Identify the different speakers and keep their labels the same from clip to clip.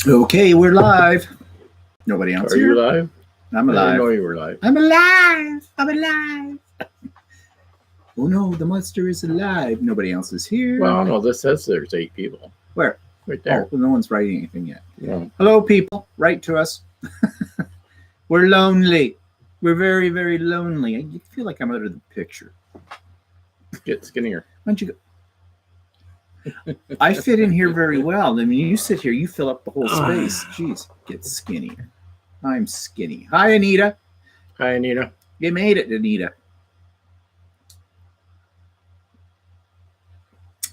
Speaker 1: Okay, we're live. Nobody else
Speaker 2: Are
Speaker 1: here?
Speaker 2: you live?
Speaker 1: I'm
Speaker 2: I didn't know
Speaker 1: alive.
Speaker 2: you were live.
Speaker 1: I'm alive. I'm alive. Oh no, the monster is alive. Nobody else is here.
Speaker 2: Well, no, this says there's 8 people.
Speaker 1: Where?
Speaker 2: Right there.
Speaker 1: Oh, well, no one's writing anything yet.
Speaker 2: No.
Speaker 1: Hello, people. Write to us. We're lonely. We're very, very lonely. I feel like I'm out of the picture.
Speaker 2: Get skinnier.
Speaker 1: Why don't you go? I fit in here very well. I mean, you sit here, you fill up the whole space. Jeez, get skinnier. I'm skinny. Hi, Anita.
Speaker 2: Hi, Anita.
Speaker 1: You made it, Anita.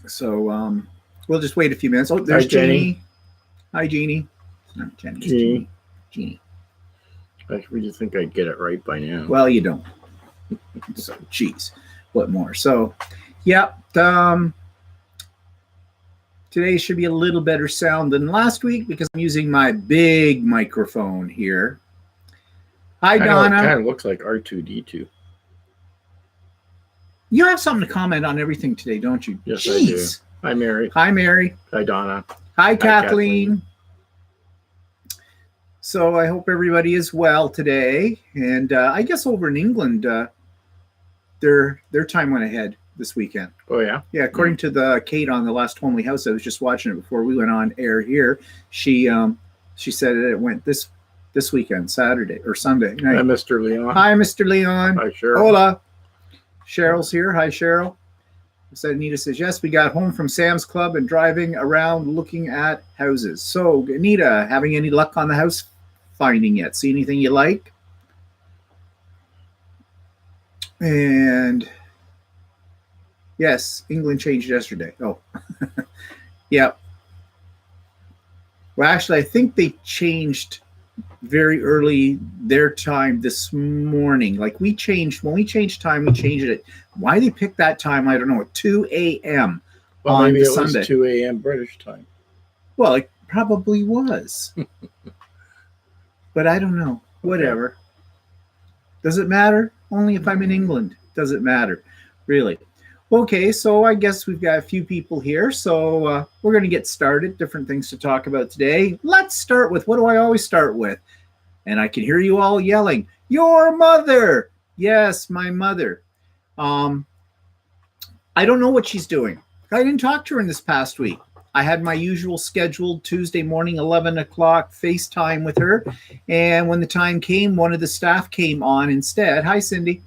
Speaker 1: So we'll just wait a few minutes. Oh, there's
Speaker 2: Hi, Jenny.
Speaker 1: Jeannie. Hi, Jeannie. It's not Jenny. It's
Speaker 2: Jeannie.
Speaker 1: Jeannie.
Speaker 2: I really think I'd get it right by now.
Speaker 1: Well, you don't. So, geez, what more? So, yeah. Today should be a little better sound than last week because I'm using my big microphone here. Hi, Donna.
Speaker 2: It kind of looks like R2D2.
Speaker 1: You have something to comment on everything today, don't you?
Speaker 2: Yes,
Speaker 1: Jeez.
Speaker 2: I do. Hi, Mary.
Speaker 1: Hi, Mary.
Speaker 2: Hi, Donna.
Speaker 1: Hi, Kathleen. So I hope everybody is well today. And I guess over in England, their time went ahead this weekend.
Speaker 2: Oh, yeah?
Speaker 1: Yeah, according to the Kate on the last Homely House, I was just watching it before we went on air here. She said that it went this weekend, Saturday or Sunday night.
Speaker 2: Hi, Mr. Leon.
Speaker 1: Hi, Mr. Leon.
Speaker 2: Hi, Cheryl.
Speaker 1: Hola. Cheryl's here. Hi, Cheryl. So Anita says, yes, we got home from Sam's Club and driving around looking at houses. So, Anita, having any luck on the house finding yet? See anything you like? And yes, England changed yesterday. Oh, yeah. Well, actually, I think they changed very early their time this morning. Like when we changed time, we changed it. Why they picked that time, I don't know, at 2 a.m.
Speaker 2: Well,
Speaker 1: on
Speaker 2: maybe it
Speaker 1: Sunday.
Speaker 2: was 2 a.m. British time.
Speaker 1: Well, it probably was. But I don't know. Whatever. Okay. Does it matter? Only if I'm in England. Does it matter? Really? Okay, so I guess we've got a few people here. So we're going to get started. Different things to talk about today. Let's start with, what do I always start with? And I can hear you all yelling, your mother. Yes, my mother. I don't know what she's doing. I didn't talk to her in this past week. I had my usual scheduled Tuesday morning, 11 o'clock FaceTime with her. And when the time came, one of the staff came on instead. Hi, Cindy.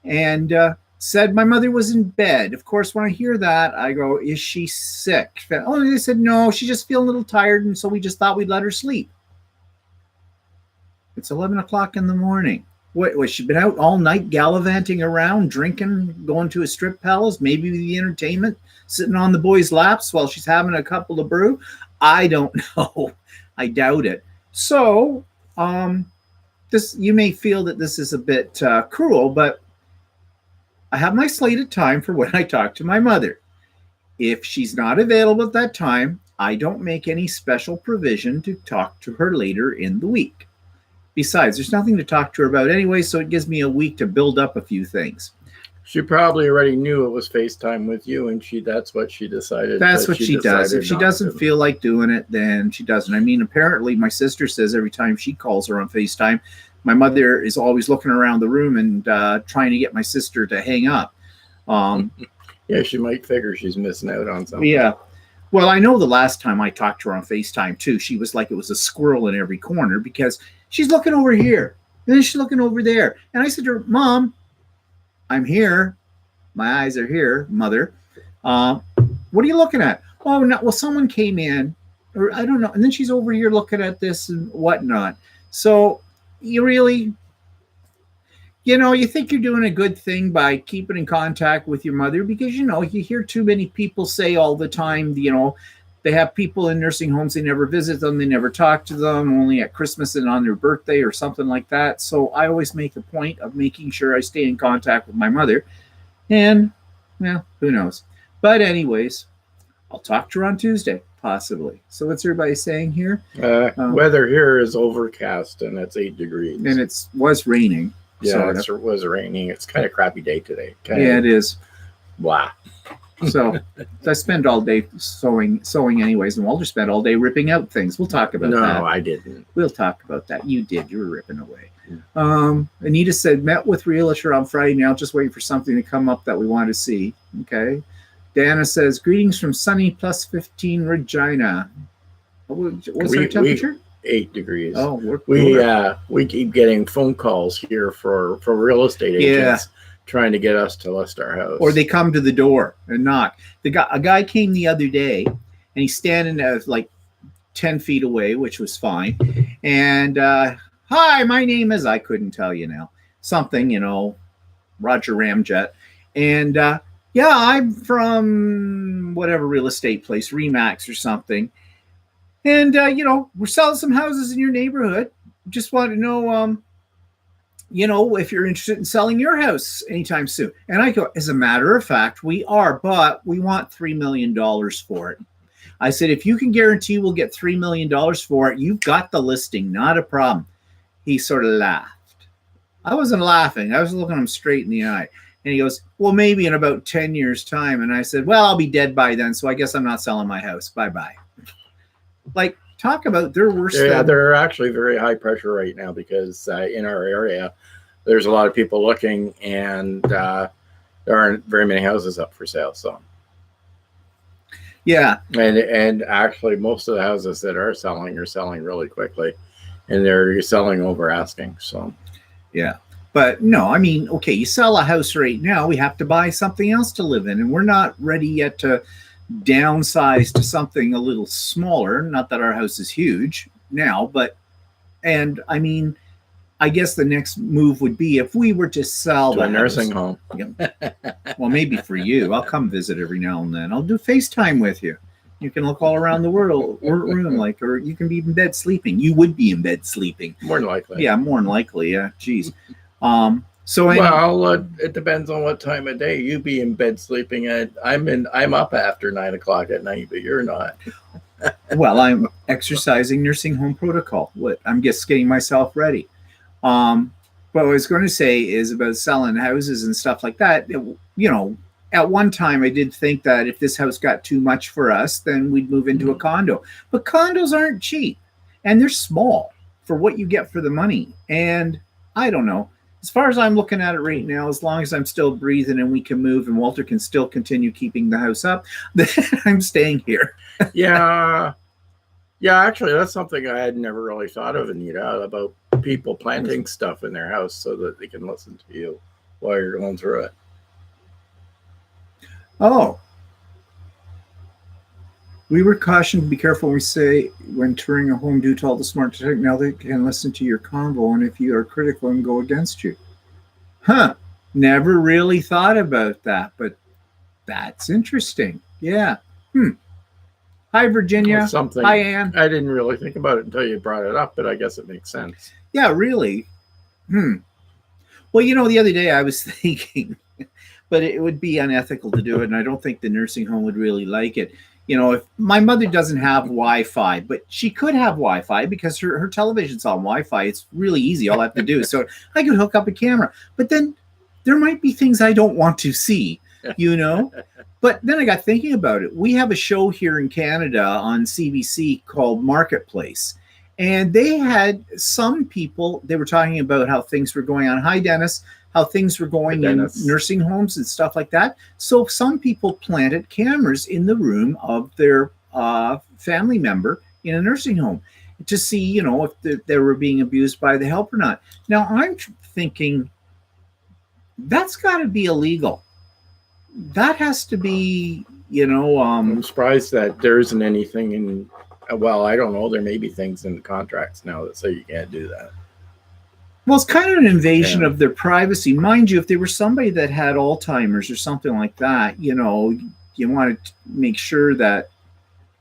Speaker 1: And said my mother was in bed. Of course, when I hear that, I go, is she sick? Oh, they said, no, she's just feeling a little tired. And so we just thought we'd let her sleep. It's 11 o'clock in the morning. What, was she been out all night gallivanting around, drinking, going to a strip palace, maybe the entertainment, sitting on the boys' laps while she's having a couple of brew? I don't know. I doubt it. So this, you may feel that this is a bit cruel, but I have my slated time for when I talk to my mother. If she's not available at that time, I don't make any special provision to talk to her later in the week. Besides, there's nothing to talk to her about anyway, so it gives me a week to build up a few things.
Speaker 2: She probably already knew it was FaceTime with you, and that's what she decided.
Speaker 1: That's what she does. If she doesn't feel like doing it, then she doesn't. I mean, apparently my sister says every time she calls her on FaceTime, my mother is always looking around the room and trying to get my sister to hang up.
Speaker 2: Yeah, she might figure she's missing out on something.
Speaker 1: Yeah. Well, I know the last time I talked to her on FaceTime, too, she was like it was a squirrel in every corner because she's looking over here, and then she's looking over there. And I said to her, Mom, I'm here. My eyes are here, Mother. What are you looking at? Oh, no, well, someone came in, or I don't know. And then she's over here looking at this and whatnot. So you really, you think you're doing a good thing by keeping in contact with your mother because, you hear too many people say all the time, they have people in nursing homes, they never visit them, they never talk to them, only at Christmas and on their birthday or something like that. So I always make a point of making sure I stay in contact with my mother. And, well, who knows? But anyways, I'll talk to her on Tuesday, possibly. So what's everybody saying here?
Speaker 2: Weather here is overcast, and it's 8 degrees.
Speaker 1: And it was raining.
Speaker 2: Yeah, it was raining. It's kind of crappy day today.
Speaker 1: Yeah, it is.
Speaker 2: Blah.
Speaker 1: So I spend all day sewing anyways, and Walter spent all day ripping out things. We'll talk about that.
Speaker 2: No, I didn't.
Speaker 1: We'll talk about that. You did. You were ripping away. Anita said, met with realtor on Friday. Now just waiting for something to come up that we want to see. Okay. Dana says, greetings from sunny plus 15 Regina. What's our temperature?
Speaker 2: 8 degrees.
Speaker 1: Oh,
Speaker 2: we keep getting phone calls here for real estate agents trying to get us to list our house.
Speaker 1: Or they come to the door and knock. A guy came the other day, and he's standing like 10 feet away, which was fine. And hi, my name is, I couldn't tell you now, something, Roger Ramjet. And yeah, I'm from whatever real estate place, Remax or something. And, we're selling some houses in your neighborhood. Just want to know, if you're interested in selling your house anytime soon. And I go, as a matter of fact, we are, but we want $3 million for it. I said, if you can guarantee we'll get $3 million for it, you've got the listing, not a problem. He sort of laughed. I wasn't laughing. I was looking him straight in the eye. And he goes, well, maybe in about 10 years' time. And I said, well, I'll be dead by then, so I guess I'm not selling my house. Bye-bye. Like, talk about their worst.
Speaker 2: Yeah, they're actually very high pressure right now because in our area, there's a lot of people looking, and there aren't very many houses up for sale. So,
Speaker 1: yeah,
Speaker 2: and actually, most of the houses that are selling really quickly, and they're selling over asking. So,
Speaker 1: yeah. But no, I mean, okay, you sell a house right now, we have to buy something else to live in, and we're not ready yet to downsize to something a little smaller. Not that our house is huge now, and I mean, I guess the next move would be if we were to sell
Speaker 2: to a nursing home.
Speaker 1: Well, maybe for you, I'll come visit every now and then. I'll do FaceTime with you. You can look all around the room, or you can be in bed sleeping. You would be in bed sleeping.
Speaker 2: More than likely.
Speaker 1: Yeah, more than likely. Yeah, geez.
Speaker 2: It depends on what time of day you be in bed sleeping. I'm up after 9 o'clock at night, but you're not.
Speaker 1: Well, I'm exercising nursing home protocol. I'm just getting myself ready. What I was going to say is about selling houses and stuff like that. At one time I did think that if this house got too much for us, then we'd move into a condo. But condos aren't cheap, and they're small for what you get for the money. And I don't know. As far as I'm looking at it right now, as long as I'm still breathing and we can move and Walter can still continue keeping the house up, then I'm staying here.
Speaker 2: Yeah. Yeah, actually, that's something I had never really thought of, Anita, about people planting stuff in their house so that they can listen to you while you're going through it.
Speaker 1: Oh. We were cautioned to be careful when touring a home due to all the smart tech. Now they can listen to your convo, and if you are critical and go against you. Huh. Never really thought about that, but that's interesting. Yeah. Hi, Virginia. Hi, Ann.
Speaker 2: I didn't really think about it until you brought it up, but I guess it makes sense.
Speaker 1: Yeah, really. Well, the other day I was thinking, but it would be unethical to do it, and I don't think the nursing home would really like it. If my mother doesn't have Wi-Fi, but she could have Wi-Fi because her television's on Wi-Fi. It's really easy. All I have to do. So I could hook up a camera. But then there might be things I don't want to see, But then I got thinking about it. We have a show here in Canada on CBC called Marketplace. And they had some people, they were talking about how things were going on. Hi, Dennis. How things were going in nursing homes and stuff like that. So some people planted cameras in the room of their family member in a nursing home to see, if they were being abused by the help or not. Now, I'm thinking that's got to be illegal. That has to be,
Speaker 2: I'm surprised that there isn't anything in, well, I don't know. There may be things in the contracts now that say you can't do that.
Speaker 1: Well, it's kind of an invasion of their privacy. Mind you, if they were somebody that had Alzheimer's or something like that, you want to make sure that,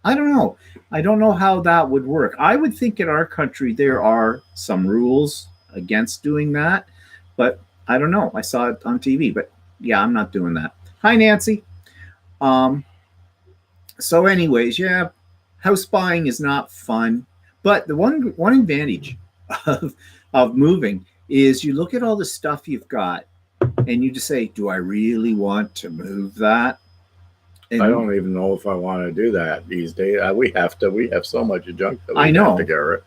Speaker 1: I don't know. I don't know how that would work. I would think in our country there are some rules against doing that, but I don't know. I saw it on TV, but yeah, I'm not doing that. Hi, Nancy. So anyways, yeah, house buying is not fun, but the one advantage of moving is you look at all the stuff you've got and you just say, do I really want to move that? And
Speaker 2: I don't even know if I want to do that these days. We have so much junk that we
Speaker 1: I know.
Speaker 2: have to get rid of.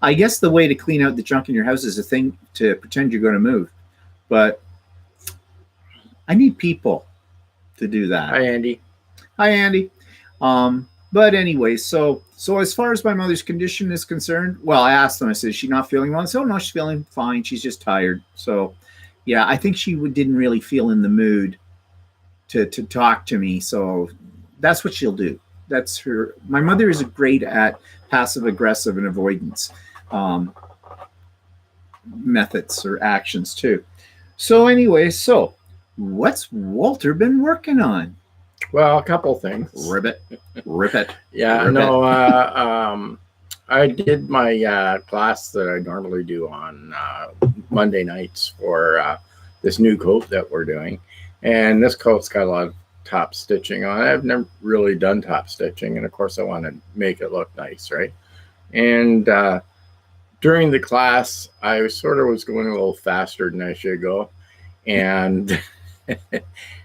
Speaker 1: I guess the way to clean out the junk in your house is a thing to pretend you're going to move. But I need people to do that.
Speaker 2: Hi, Andy.
Speaker 1: Hi, Andy. But anyway, so as far as my mother's condition is concerned, well, I asked them. I said, "Is she not feeling well?" I said, "Oh no, she's feeling fine. She's just tired." So, yeah, I think she didn't really feel in the mood to talk to me. So that's what she'll do. That's her. My mother is great at passive aggressive and avoidance methods or actions too. So anyway, so what's Walter been working on?
Speaker 2: Well, a couple things.
Speaker 1: Ribbit, rip it.
Speaker 2: Yeah,
Speaker 1: Rip
Speaker 2: no. I did my class that I normally do on Monday nights for this new coat that we're doing, and this coat's got a lot of top stitching on it. I've never really done top stitching, and of course, I want to make it look nice, right? And during the class, I sort of was going a little faster than I should go, and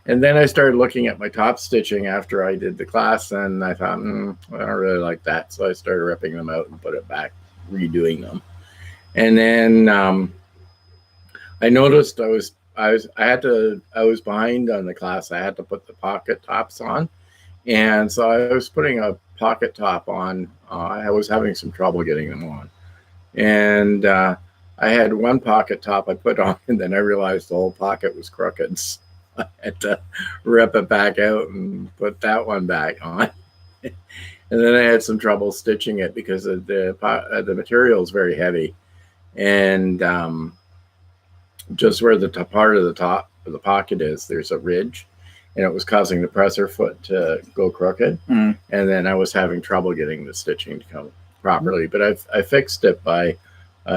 Speaker 2: and then I started looking at my top stitching after I did the class, and I thought, I don't really like that, so I started ripping them out and put it back, redoing them. And then I noticed I was behind on the class. I had to put the pocket tops on, and so I was putting a pocket top on. I was having some trouble getting them on, and I had one pocket top I put on, and then I realized the whole pocket was crooked. So I had to rip it back out and put that one back on. And then I had some trouble stitching it because of the material is very heavy, and just where the part of the top of the pocket is, there's a ridge, and it was causing the presser foot to go crooked. And then I was having trouble getting the stitching to come properly, but I fixed it by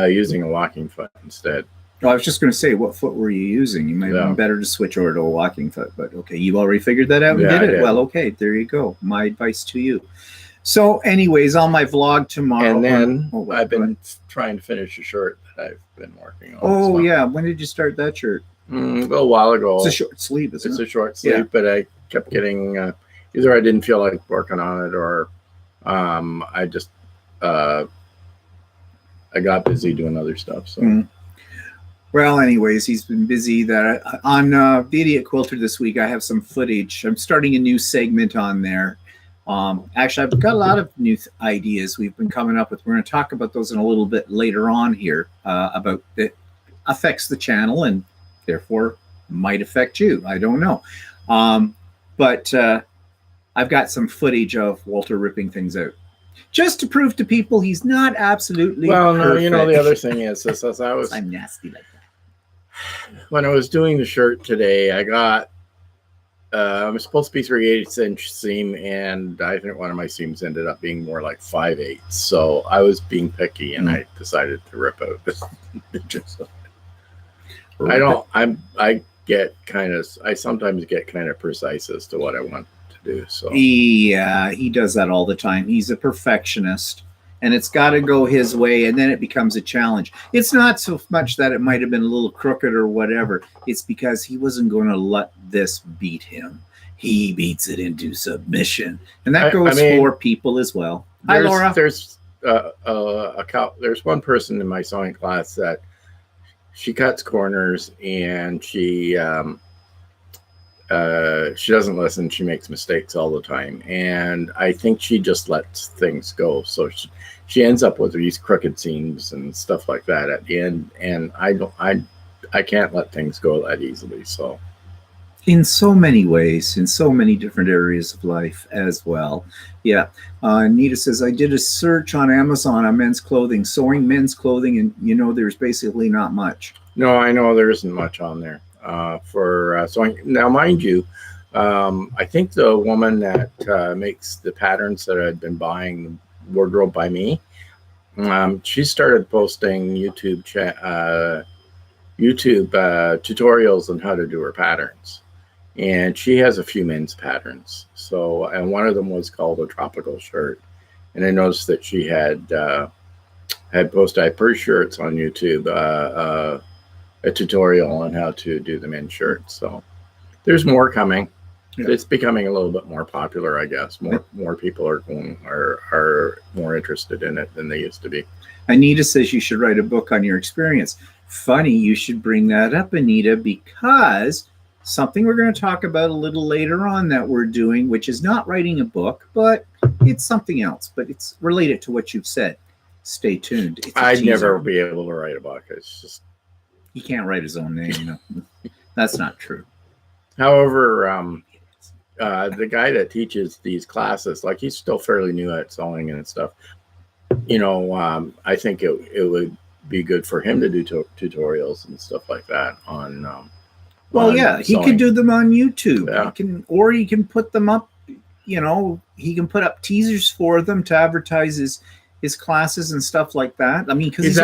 Speaker 2: using a walking foot instead.
Speaker 1: Well, I was just going to say, what foot were you using? You might have been better to switch over to a walking foot, but okay, you already figured that out and did it. Well, okay, there you go. My advice to you. So anyways, on my vlog tomorrow.
Speaker 2: And then I've been trying to finish a shirt that I've been working on.
Speaker 1: Oh, yeah. When did you start that shirt?
Speaker 2: A little while ago.
Speaker 1: It's a short sleeve, isn't it?
Speaker 2: It's a short sleeve, but I kept getting, either I didn't feel like working on it, or I just, I got busy doing other stuff. So.
Speaker 1: Well, anyways, he's been busy. That on the Idiot Quilter this week, I have some footage. I'm starting a new segment on there. Actually, I've got a lot of new ideas we've been coming up with. We're going to talk about those in a little bit later on here, about it affects the channel and therefore might affect you. I don't know. But I've got some footage of Walter ripping things out, just to prove to people he's not absolutely perfect.
Speaker 2: No, you know, the other thing is, as
Speaker 1: I'm nasty like that.
Speaker 2: When I was doing the shirt today, I got, I'm supposed to be 3/8 inch seam, and I think one of my seams ended up being more like 5/8. So I was being picky, and I decided to rip out the stitches. I sometimes get kind of precise as to what I want to do. So
Speaker 1: yeah, he does that all the time. He's a perfectionist, and it's got to go his way, and then it becomes a challenge. It's not so much that it might have been a little crooked or whatever. It's because he wasn't going to let this beat him. He beats it into submission, and that goes for people as well. Hi, Laura.
Speaker 2: There's one person in my sewing class that she cuts corners, and she doesn't listen. She makes mistakes all the time, and I think she just lets things go. So she ends up with these crooked seams and stuff like that at the end. And I can't let things go that easily. So,
Speaker 1: in so many ways, in so many different areas of life as well. Yeah. Nita says, I did a search on Amazon on men's clothing, sewing men's clothing, and there's basically not much.
Speaker 2: No, I know there isn't much on there. For sewing. Now, mind you, I think the woman that makes the patterns that I'd been buying, Wardrobe by Me, she started posting YouTube tutorials on how to do her patterns, and she has a few men's patterns. So, and one of them was called a tropical shirt, and I noticed that she had posted her shirts on YouTube. A tutorial on how to do the men's shirts. So there's more coming.
Speaker 1: Yeah.
Speaker 2: It's becoming a little bit more popular, I guess. More people are more interested in it than they used to be.
Speaker 1: Anita says you should write a book on your experience. Funny you should bring that up, Anita, because something we're going to talk about a little later on that we're doing, which is not writing a book, but it's something else, but it's related to what you've said. Stay tuned.
Speaker 2: I'd never be able to write a book. It's just
Speaker 1: he can't write his own name. No. That's not true.
Speaker 2: However, the guy that teaches these classes, like he's still fairly new at sewing and stuff. I think it would be good for him to do tutorials and stuff like that on.
Speaker 1: He could do them on YouTube.
Speaker 2: Yeah.
Speaker 1: He can put them up. He can put up teasers for them to advertise his classes and stuff like that. I mean, because he's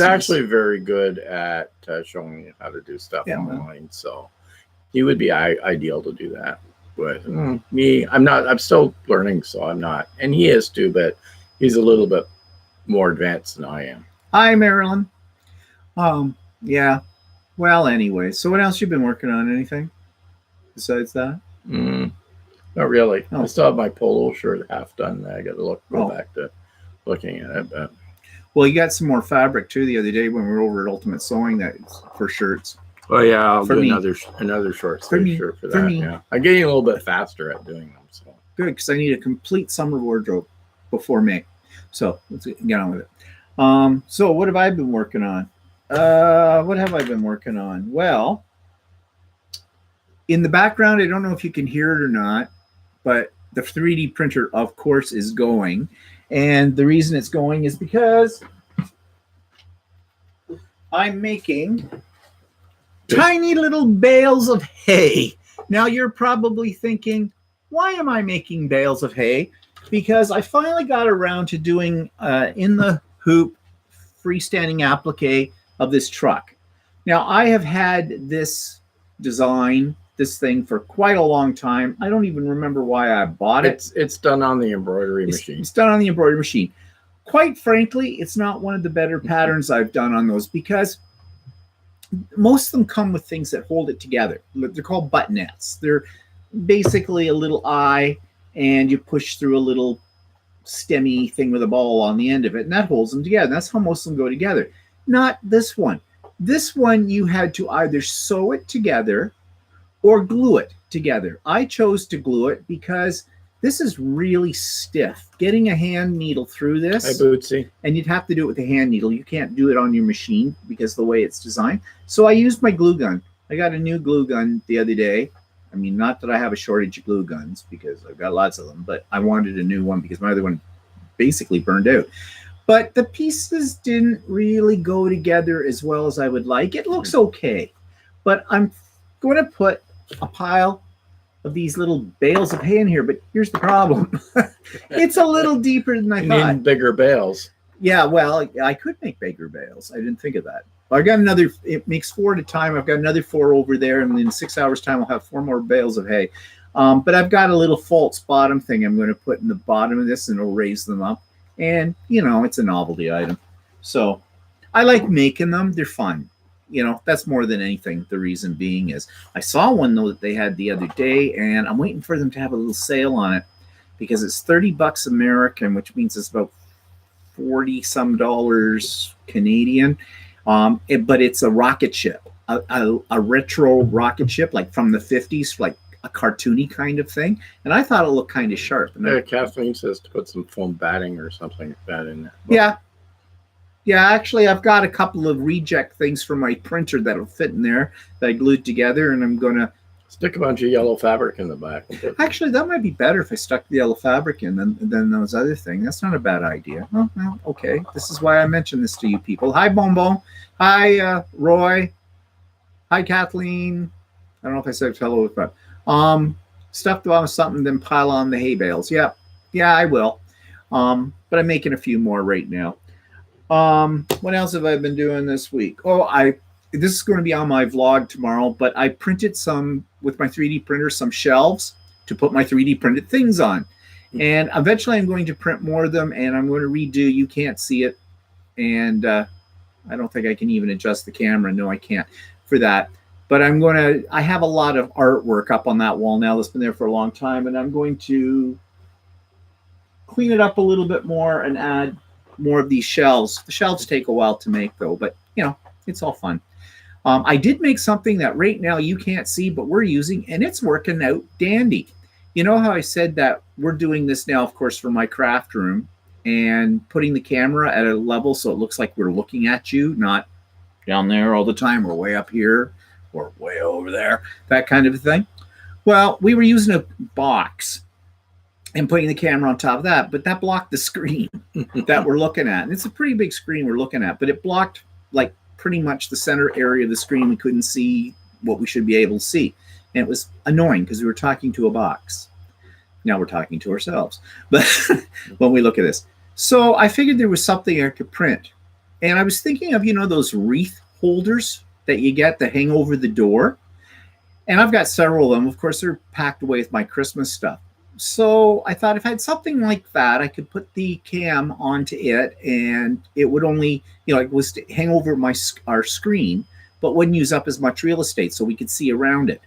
Speaker 2: actually very good at showing you how to do stuff online. So he would be ideal to do that. But me, I'm still learning, so I'm not. And he is too, but he's a little bit more advanced than I am.
Speaker 1: Hi, Marilyn. Yeah. Well, anyway, so what else you been working on? Anything besides that?
Speaker 2: Not really. I still have my polo shirt half done. I got to go back to looking at it. But.
Speaker 1: Well, you got some more fabric too the other day when we were over at Ultimate Sewing that for shirts.
Speaker 2: Oh yeah, I'll do another short sleeve shirt for that. Yeah, I'm getting a little bit faster at doing them. So
Speaker 1: good, because I need a complete summer wardrobe before May. So let's get on with it. So what have I been working on? What have I been working on? Well, in the background, I don't know if you can hear it or not, but the 3D printer, of course, is going. And the reason it's going is because I'm making tiny little bales of hay. Now, you're probably thinking, why am I making bales of hay? Because I finally got around to doing in the hoop freestanding applique of this truck. Now, I have had this design, this thing, for quite a long time. I don't even remember why I bought it.
Speaker 2: It's done on the embroidery machine.
Speaker 1: It's done on the embroidery machine. Quite frankly, it's not one of the better patterns I've done on those because most of them come with things that hold it together. They're called buttonettes. They're basically a little eye, and you push through a little stemmy thing with a ball on the end of it, and that holds them together. That's how most of them go together. Not this one. This one, you had to either sew it together or glue it together. I chose to glue it because this is really stiff. Getting a hand needle through this,
Speaker 2: Hi, Bootsy.
Speaker 1: And you'd have to do it with a hand needle. You can't do it on your machine because of the way it's designed. So I used my glue gun. I got a new glue gun the other day. I mean, not that I have a shortage of glue guns because I've got lots of them, but I wanted a new one because my other one basically burned out. But the pieces didn't really go together as well as I would like. It looks okay, but I'm going to put a pile of these little bales of hay in here. But here's the problem. It's a little deeper than I thought.
Speaker 2: Need bigger bales.
Speaker 1: Yeah, well, I could make bigger bales. I didn't think of that. I got another, it makes 4 at a time. I've got another 4 over there, and in 6 hours' time, I'll have 4 more bales of hay. But I've got a little false bottom thing I'm going to put in the bottom of this, and it'll raise them up. And, it's a novelty item. So I like making them. They're fun. That's more than anything. The reason being is I saw one, though, that they had the other day, and I'm waiting for them to have a little sale on it because it's $30 American, which means it's about $40-some Canadian. But it's a rocket ship, a retro rocket ship, like from the 50s, like a cartoony kind of thing. And I thought it looked kind of sharp. And
Speaker 2: Kathleen says to put some foam batting or something like that in there.
Speaker 1: Yeah, actually, I've got a couple of reject things from my printer that'll fit in there that I glued together, and I'm going to
Speaker 2: stick a bunch of yellow fabric in the back.
Speaker 1: Actually, that might be better if I stuck the yellow fabric in than those other things. That's not a bad idea. Oh, well, okay. This is why I mentioned this to you people. Hi, Bombo. Hi, Roy. Hi, Kathleen. I don't know if I said hello, but stuff on something, then pile on the hay bales. Yeah, I will. But I'm making a few more right now. What else have I been doing this week? This is going to be on my vlog tomorrow, but I printed with my 3D printer, some shelves to put my 3D printed things on. And eventually I'm going to print more of them, and I'm going to redo. You can't see it. And I don't think I can even adjust the camera. No, I can't for that. But I have a lot of artwork up on that wall now that's been there for a long time, and I'm going to clean it up a little bit more and add more of these shelves. The shelves take a while to make though, but it's all fun. I did make something that right now you can't see, but we're using, and it's working out dandy. You know how I said that we're doing this now, of course, for my craft room and putting the camera at a level so it looks like we're looking at you, not down there all the time or way up here or way over there, that kind of a thing. Well, we were using a box and putting the camera on top of that, but that blocked the screen that we're looking at. And it's a pretty big screen we're looking at, but it blocked like pretty much the center area of the screen. We couldn't see what we should be able to see. And it was annoying because we were talking to a box. Now we're talking to ourselves. But when we look at this. So I figured there was something I could print. And I was thinking of, those wreath holders that you get that hang over the door. And I've got several of them. Of course, they're packed away with my Christmas stuff. So I thought if I had something like that, I could put the cam onto it and it would only, it was to hang over our screen, but wouldn't use up as much real estate so we could see around it.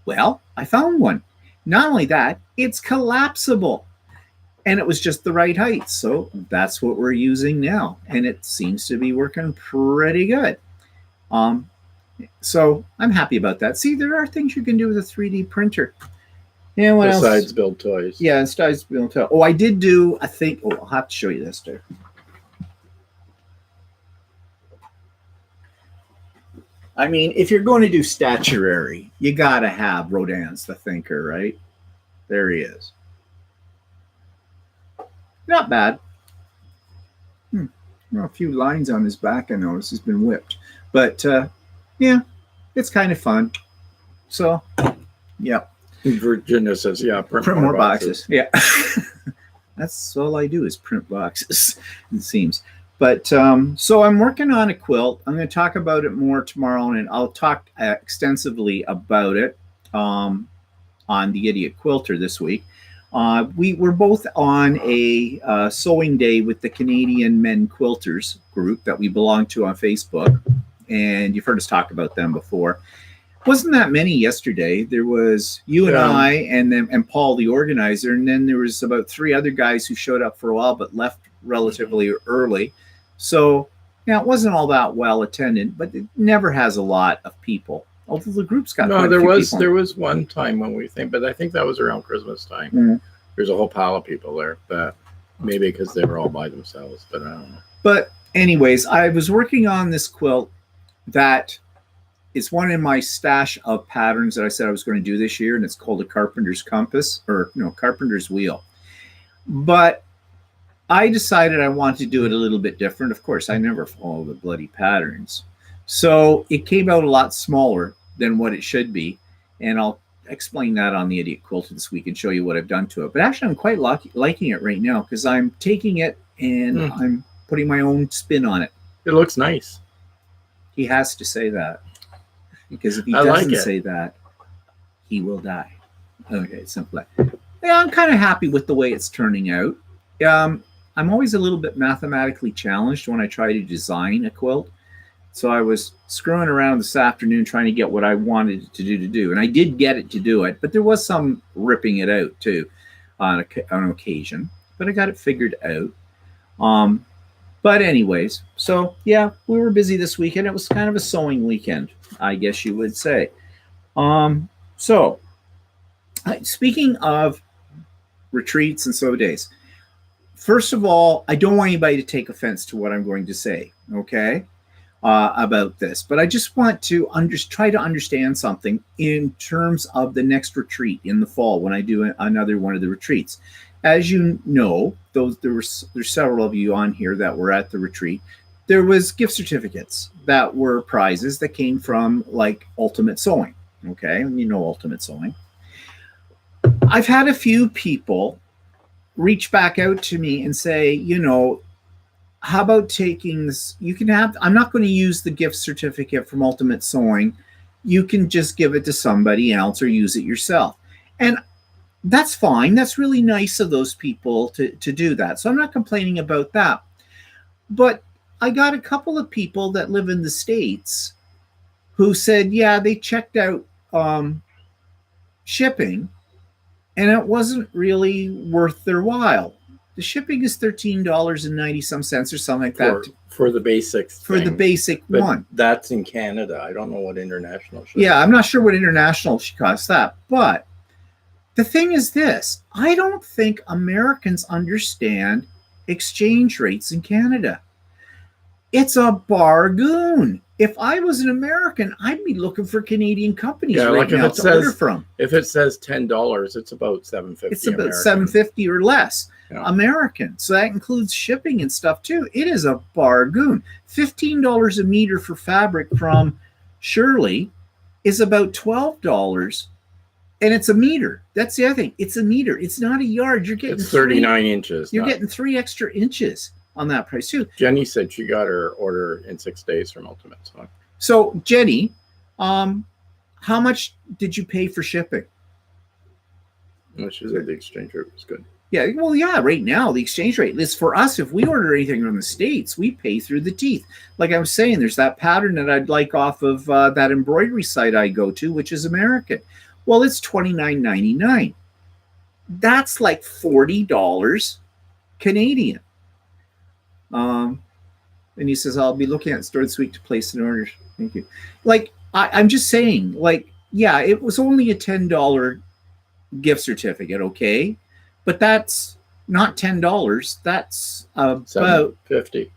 Speaker 1: Well, I found one. Not only that, it's collapsible. And it was just the right height. So that's what we're using now. And it seems to be working pretty good. So I'm happy about that. See, there are things you can do with a 3D printer. And what
Speaker 2: besides
Speaker 1: else?
Speaker 2: build toys.
Speaker 1: Yeah, besides build toys. Oh, I did do a thing. Oh, I'll have to show you this too. I mean, if you're going to do statuary, you got to have Rodin's the thinker, right? There he is. Not bad. Well, a few lines on his back, I noticed. He's been whipped. But, yeah, it's kind of fun. So, yeah.
Speaker 2: Virginia says, yeah,
Speaker 1: print more boxes. Yeah. That's all I do is print boxes, it seems. But so I'm working on a quilt. I'm going to talk about it more tomorrow, and I'll talk extensively about it on the Idiot Quilter this week. We were both on a sewing day with the Canadian Men Quilters group that we belong to on Facebook, and you've heard us talk about them before. Wasn't that many yesterday. There was you and I, and Paul, the organizer, and then there was about 3 other guys who showed up for a while but left relatively early. So, yeah, it wasn't all that well attended, but it never has a lot of people. Although the group's got
Speaker 2: there was one time when we think, but I think that was around Christmas time. Mm-hmm. There's a whole pile of people there, but maybe because they were all by themselves, but I don't know.
Speaker 1: But anyways, I was working on this quilt that is one in my stash of patterns that I said I was going to do this year, and it's called a Carpenter's Compass, or Carpenter's Wheel. But I decided I wanted to do it a little bit different. Of course, I never follow the bloody patterns. So it came out a lot smaller than what it should be, and I'll explain that on the Idiot Quilter this week and show you what I've done to it. But actually, I'm quite liking it right now because I'm taking it and I'm putting my own spin on it.
Speaker 2: It looks nice.
Speaker 1: He has to say that. Because if he doesn't say that, he will die. Okay, simple. Yeah, I'm kind of happy with the way it's turning out. I'm always a little bit mathematically challenged when I try to design a quilt. So I was screwing around this afternoon trying to get what I wanted it to do. And I did get it to do it, but there was some ripping it out too on occasion. But I got it figured out. But anyways, so yeah, we were busy this weekend. It was kind of a sewing weekend, I guess you would say. So speaking of retreats and sew days, first of all, I don't want anybody to take offense to what I'm going to say, okay, about this. But I just want to try to understand something in terms of the next retreat in the fall when I do another one of the retreats. As you know, there's several of you on here that were at the retreat. There was gift certificates that were prizes that came from like Ultimate Sewing. Okay, you know Ultimate Sewing. I've had a few people reach back out to me and say, how about taking this? You can have. I'm not going to use the gift certificate from Ultimate Sewing. You can just give it to somebody else or use it yourself. And that's fine. That's really nice of those people to do that. So I'm not complaining about that. But I got a couple of people that live in the States who said, yeah, they checked out shipping and it wasn't really worth their while. The shipping is $13.90 or something like that
Speaker 2: for the basics
Speaker 1: for the basic one.
Speaker 2: That's in Canada. I don't know what international should.
Speaker 1: Yeah, I'm not sure what international should cost that. But the thing is this, I don't think Americans understand exchange rates in Canada. It's a bargain. If I was an American, I'd be looking for Canadian companies right now to order from.
Speaker 2: If it says $10, it's about $7.50.
Speaker 1: It's about $7.50 or less. Yeah. American. So that includes shipping and stuff too. It is a bargain. $15 a meter for fabric from Shirley is about $12. And it's a meter. That's the other thing. It's a meter. It's not a yard. You're getting
Speaker 2: 39 inches.
Speaker 1: You're getting 3 extra inches on that price too.
Speaker 2: Jenny said she got her order in 6 days from Ultimate.
Speaker 1: So Jenny, how much did you pay for shipping?
Speaker 2: Well, she said the exchange rate was good.
Speaker 1: Yeah, well, yeah, right now the exchange rate is for us. If we order anything from the States, we pay through the teeth. Like I was saying, there's that pattern that I'd like off of that embroidery site I go to, which is American. Well, it's $29.99. That's like $40 Canadian. And he says, I'll be looking at store this week to place an order. Thank you. Like, I'm just saying, like, yeah, it was only a $10 gift certificate, okay? But that's not $10. That's about
Speaker 2: $7.50.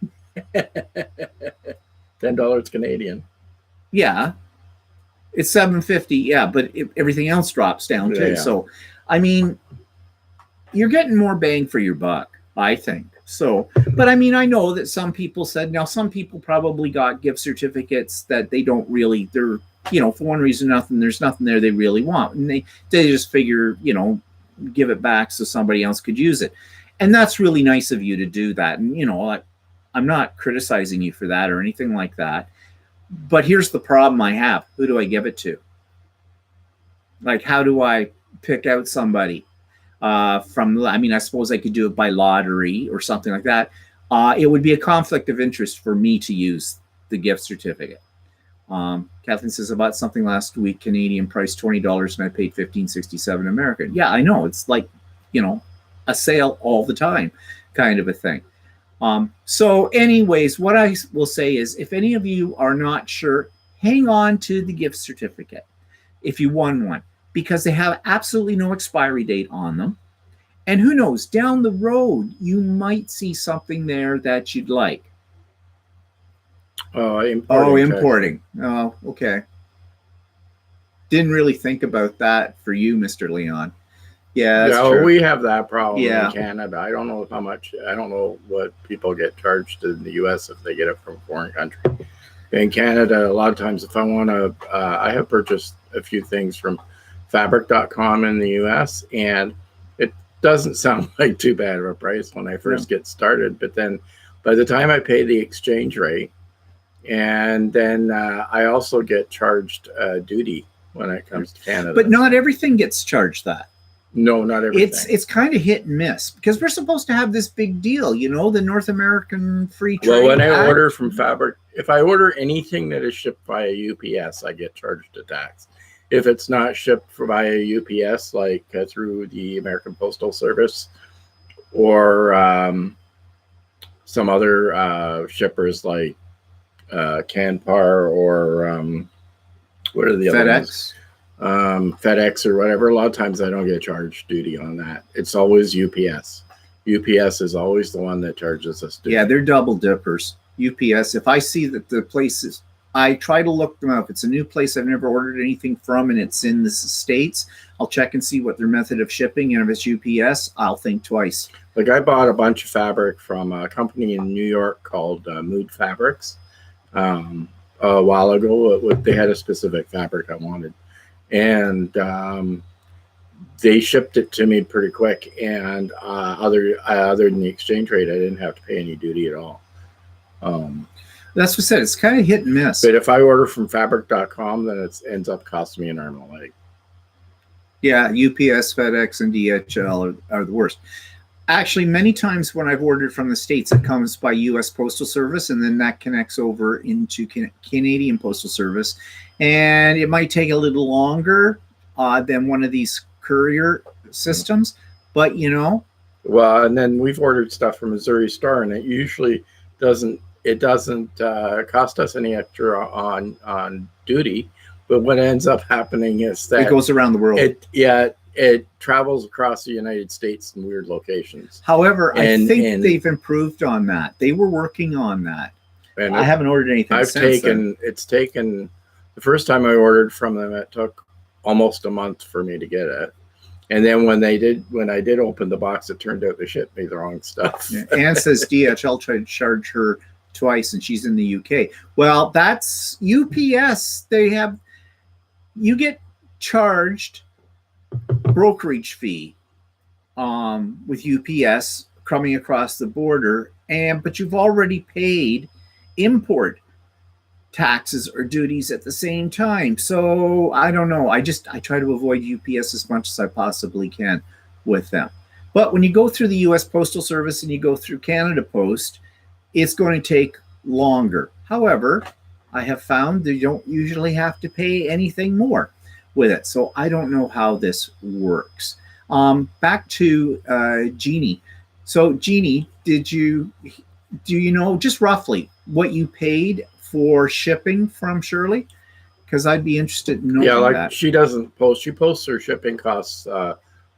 Speaker 2: $10 Canadian.
Speaker 1: Yeah. It's $7.50, yeah, but everything else drops down too. Yeah. So, I mean, you're getting more bang for your buck, I think. So, but I mean, I know that some people said, now some people probably got gift certificates that they don't really, they're, you know, for one reason, there's nothing there they really want. And they just figure, you know, give it back so somebody else could use it. And that's really nice of you to do that. And, you know, I'm not criticizing you for that or anything like that. But here's the problem I have. Who do I give it to? Like, how do I pick out somebody from, I mean, I suppose I could do it by lottery or something like that. It would be a conflict of interest for me to use the gift certificate. Kathleen says, I bought something last week, Canadian price $20, and I paid $15.67 American. Yeah, I know. It's like, you know, a sale all the time kind of a thing. So anyways, what I will say is, if any of you are not sure, hang on to the gift certificate if you won one, because they have absolutely no expiry date on them. And who knows, down the road, you might see something there that you'd like. Importing. Oh, okay. Didn't really think about that for you, Mr. Leon. Yeah, that's true.
Speaker 2: We have that problem in Canada. I don't know how much, I don't know what people get charged in the U.S. if they get it from a foreign country. In Canada, a lot of times if I want to, I have purchased a few things from fabric.com in the U.S. and it doesn't sound like too bad of a price when I first get started. But then by the time I pay the exchange rate, and then I also get charged duty when it comes to Canada.
Speaker 1: But not everything gets charged that.
Speaker 2: No, not everything.
Speaker 1: It's kind of hit and miss because we're supposed to have this big deal, you know, the North American Free Trade
Speaker 2: Well, when I order from Fabric, if I order anything that is shipped via UPS, I get charged a tax. If it's not shipped via UPS, like through the American Postal Service or some other shippers like Canpar or what are the other ones? FedEx or whatever. A lot of times I don't get charged duty on that. It's always UPS. UPS is always the one that charges us duty.
Speaker 1: Yeah, they're double dippers. UPS, if I see that the places, I try to look them up. If it's a new place I've never ordered anything from and it's in the States, I'll check and see what their method of shipping. And if it's UPS, I'll think twice.
Speaker 2: Like I bought a bunch of fabric from a company in New York called Mood Fabrics a while ago. They had a specific fabric I wanted. And they shipped it to me pretty quick. And other than the exchange rate, I didn't have to pay any duty at all.
Speaker 1: That's what I said. It's kind of hit and miss.
Speaker 2: But if I order from fabric.com, then it ends up costing me an arm and a leg.
Speaker 1: Yeah, UPS, FedEx, and DHL are the worst. Actually, many times when I've ordered from the States, it comes by U.S. Postal Service, and then that connects over into Canadian Postal Service. And it might take a little longer than one of these courier systems, but
Speaker 2: Well, and then we've ordered stuff from Missouri Star, and it usually doesn't cost us any extra on duty. But what ends up happening is that
Speaker 1: it goes around the world.
Speaker 2: It travels across the United States in weird locations.
Speaker 1: However, I think they've improved on that. They were working on that. And I haven't ordered anything since then.
Speaker 2: It's taken, the first time I ordered from them, it took almost a month for me to get it. And then when I did open the box, it turned out they shipped me the wrong stuff.
Speaker 1: Yeah. Anne says DHL tried to charge her twice, and she's in the UK. Well, that's UPS. You get charged brokerage fee with UPS coming across the border, but you've already paid import taxes or duties at the same time. So I don't know. I try to avoid UPS as much as I possibly can with them. But when you go through the US Postal Service and you go through Canada Post, it's going to take longer. However, I have found that you don't usually have to pay anything more with it. So I don't know how this works. Back to Jeannie. So Jeannie, do you know just roughly what you paid for shipping from Shirley? Because I'd be interested in knowing that.
Speaker 2: She doesn't post. She posts her shipping costs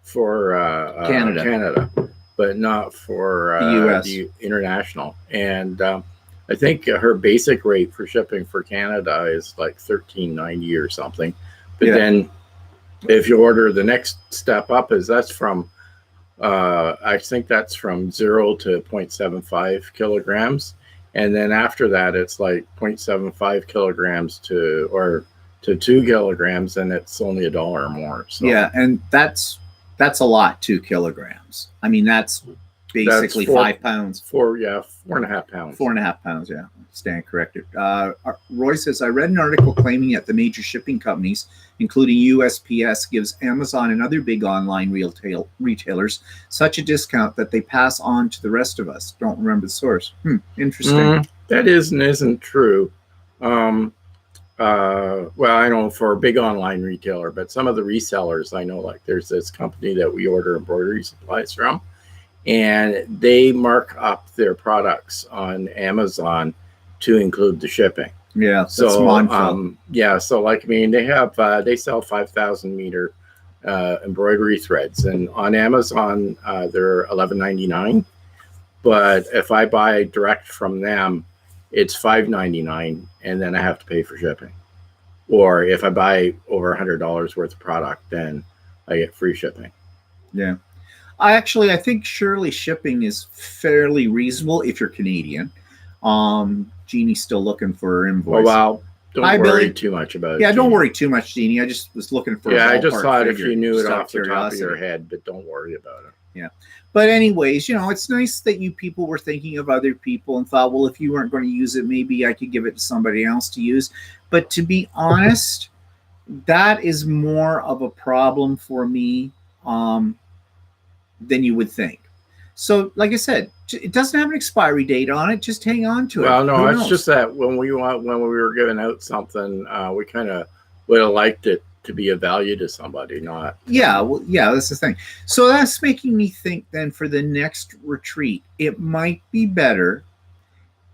Speaker 2: for Canada, but not for
Speaker 1: the US.
Speaker 2: The international. And I think her basic rate for shipping for Canada is like $13.90 or something. But then if you order, the next step up that's from, I think that's from 0 to 0.75 kilograms. And then after that, it's like 0.75 kilograms to 2 kilograms, and it's only $1 or more. So.
Speaker 1: Yeah, and that's a lot, 2 kilograms. I mean, that's basically 5 pounds.
Speaker 2: 4.5 pounds.
Speaker 1: 4.5 pounds, yeah. Stand corrected. Roy says, I read an article claiming that the major shipping companies, including USPS, gives Amazon and other big online retailers such a discount that they pass on to the rest of us. Don't remember the source. Interesting.
Speaker 2: That isn't true. Well, I know for a big online retailer, but some of the resellers I know, like there's this company that we order embroidery supplies from, and they mark up their products on Amazon to include the shipping.
Speaker 1: Yeah,
Speaker 2: so so like they sell 5,000 meter embroidery threads, and on Amazon they're $11.99. But if I buy direct from them, it's $5.99, and then I have to pay for shipping. Or if I buy over $100 worth of product, then I get free shipping.
Speaker 1: Yeah. I think Shirley shipping is fairly reasonable if you're Canadian. Jeannie's still looking for her invoice.
Speaker 2: Oh, well, don't worry too much about it.
Speaker 1: Yeah, don't worry too much, Jeannie. I just was looking for
Speaker 2: I just thought if you knew it off the top of your head, but don't worry about it.
Speaker 1: Yeah. But anyways, it's nice that you people were thinking of other people and thought, well, if you weren't going to use it, maybe I could give it to somebody else to use. But to be honest, that is more of a problem for me than you would think. So, like I said, it doesn't have an expiry date on it. Just hang on to it.
Speaker 2: Well, no, it's just that when we were giving out something, we kind of would have liked it to be of value to somebody, not.
Speaker 1: Yeah, well, yeah, that's the thing. So that's making me think then for the next retreat, it might be better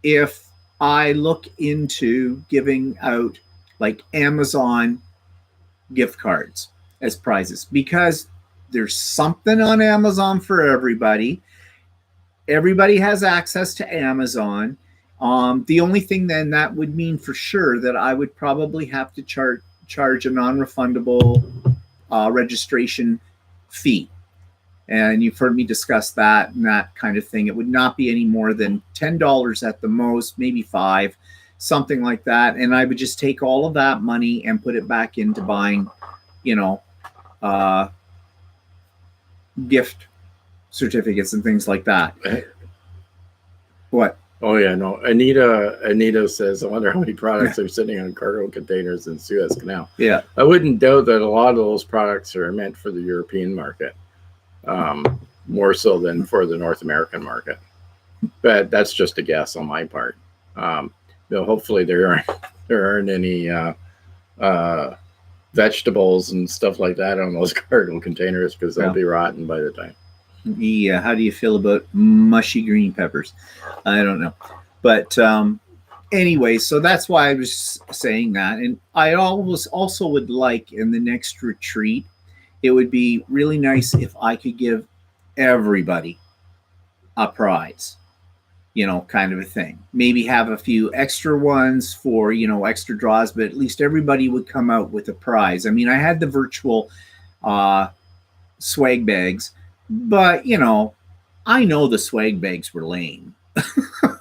Speaker 1: if I look into giving out like Amazon gift cards as prizes, because there's something on Amazon for everybody. Everybody has access to Amazon. The only thing then that would mean for sure that I would probably have to charge a non-refundable registration fee. And you've heard me discuss that and that kind of thing. It would not be any more than $10 at the most, maybe $5, something like that. And I would just take all of that money and put it back into buying, gift certificates and things like that. What?
Speaker 2: Oh yeah, no. Anita says, I wonder how many products are sitting on cargo containers in Suez Canal.
Speaker 1: Yeah.
Speaker 2: I wouldn't doubt that a lot of those products are meant for the European market. more so than for the North American market. But that's just a guess on my part. Hopefully there aren't any vegetables and stuff like that on those carton containers, because they'll be rotten by the time.
Speaker 1: Yeah. How do you feel about mushy green peppers? I don't know. But anyway, so that's why I was saying that. And I always also would like in the next retreat, it would be really nice if I could give everybody a prize, kind of a thing. Maybe have a few extra ones for, extra draws, but at least everybody would come out with a prize. I mean, I had the virtual swag bags, but, I know the swag bags were lame.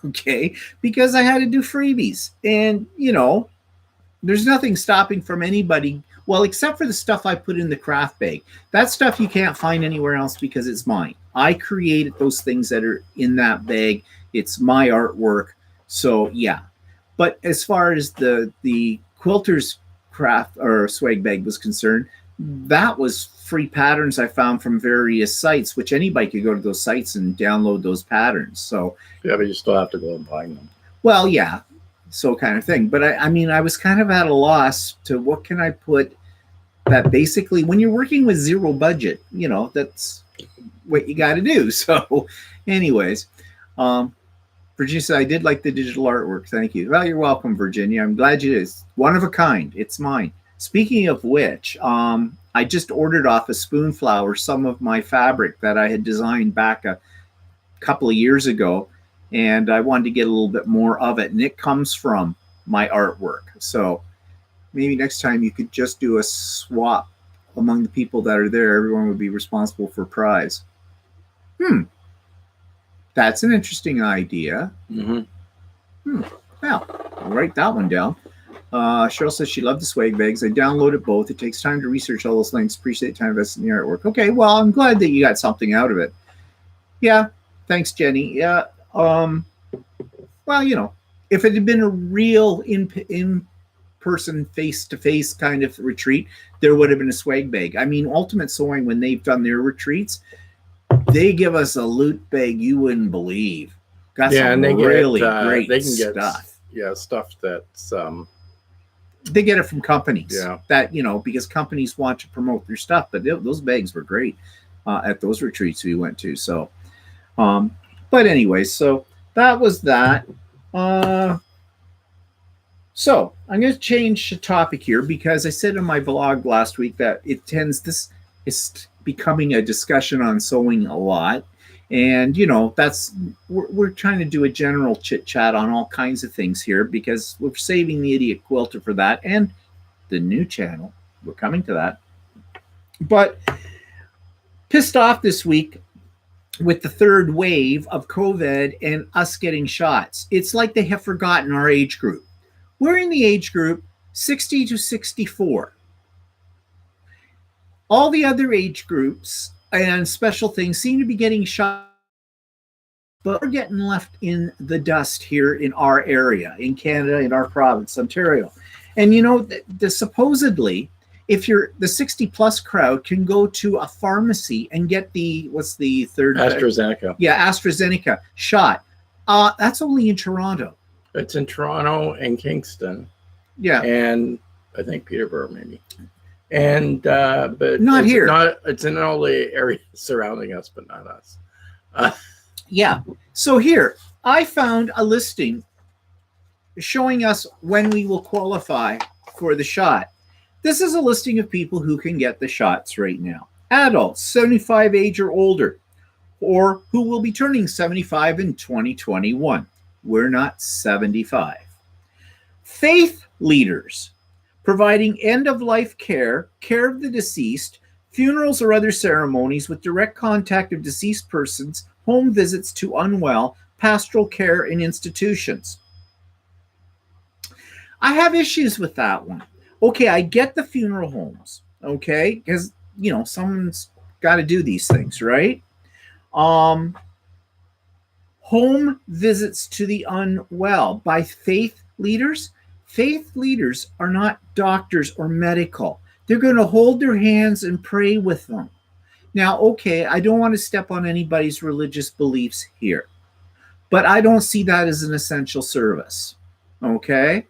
Speaker 1: Okay, because I had to do freebies. And, there's nothing stopping from anybody, well, except for the stuff I put in the craft bag. That stuff you can't find anywhere else because it's mine. I created those things that are in that bag. It's my artwork. So, yeah. But as far as the quilter's craft or swag bag was concerned, that was free patterns I found from various sites, which anybody could go to those sites and download those patterns. So
Speaker 2: yeah, but you still have to go and buy them.
Speaker 1: Well, yeah, so kind of thing. But I mean, I was kind of at a loss to what can I put that basically, when you're working with zero budget, that's what you got to do. So, anyways, Virginia said, I did like the digital artwork. Thank you. Well, you're welcome, Virginia. I'm glad you did. It's one of a kind. It's mine. Speaking of which, I just ordered off of Spoonflower some of my fabric that I had designed back a couple of years ago, and I wanted to get a little bit more of it, and it comes from my artwork. So maybe next time you could just do a swap among the people that are there. Everyone would be responsible for a prize. That's an interesting idea.
Speaker 2: Mm-hmm.
Speaker 1: Well, I'll write that one down. Cheryl says she loved the swag bags. I downloaded both. It takes time to research all those links. Appreciate the time invested in the artwork. Okay, well, I'm glad that you got something out of it. Yeah, thanks, Jenny. Yeah. Well, if it had been a real in-person, face-to-face kind of retreat, there would have been a swag bag. I mean, Ultimate Sewing, when they've done their retreats, they give us a loot bag you wouldn't believe. Got some
Speaker 2: and they
Speaker 1: really
Speaker 2: get,
Speaker 1: great
Speaker 2: they can
Speaker 1: stuff.
Speaker 2: Get, stuff that's
Speaker 1: they get it from companies.
Speaker 2: Yeah.
Speaker 1: That, because companies want to promote their stuff. But those bags were great at those retreats we went to. So, but anyway, so that was that. So I'm going to change the topic here because I said in my blog last week that this is becoming a discussion on sewing a lot. And, we're trying to do a general chit chat on all kinds of things here because we're saving the Idiot Quilter for that and the new channel. We're coming to that. But pissed off this week with the third wave of COVID and us getting shots. It's like they have forgotten our age group. We're in the age group 60 to 64. All the other age groups and special things seem to be getting shot, but we're getting left in the dust here in our area, in Canada, in our province, Ontario. And supposedly, if you're the 60 plus crowd can go to a pharmacy and get what's the third?
Speaker 2: AstraZeneca.
Speaker 1: Yeah, AstraZeneca shot. That's only in Toronto.
Speaker 2: It's in Toronto and Kingston.
Speaker 1: Yeah.
Speaker 2: And I think Peterborough maybe. And but
Speaker 1: not here.
Speaker 2: It's in all the areas surrounding us, but not us.
Speaker 1: Yeah. So here, I found a listing showing us when we will qualify for the shot. This is a listing of people who can get the shots right now. Adults, 75 age or older, or who will be turning 75 in 2021. We're not 75. Faith leaders, providing end-of-life care, care of the deceased, funerals or other ceremonies with direct contact of deceased persons, home visits to unwell, pastoral care in institutions. I have issues with that one. Okay, I get the funeral homes, okay, because, someone's got to do these things, right? Home visits to the unwell by faith leaders. Faith leaders are not doctors or medical. They're going to hold their hands and pray with them. Now, okay, I don't want to step on anybody's religious beliefs here, but I don't see that as an essential service. Okay?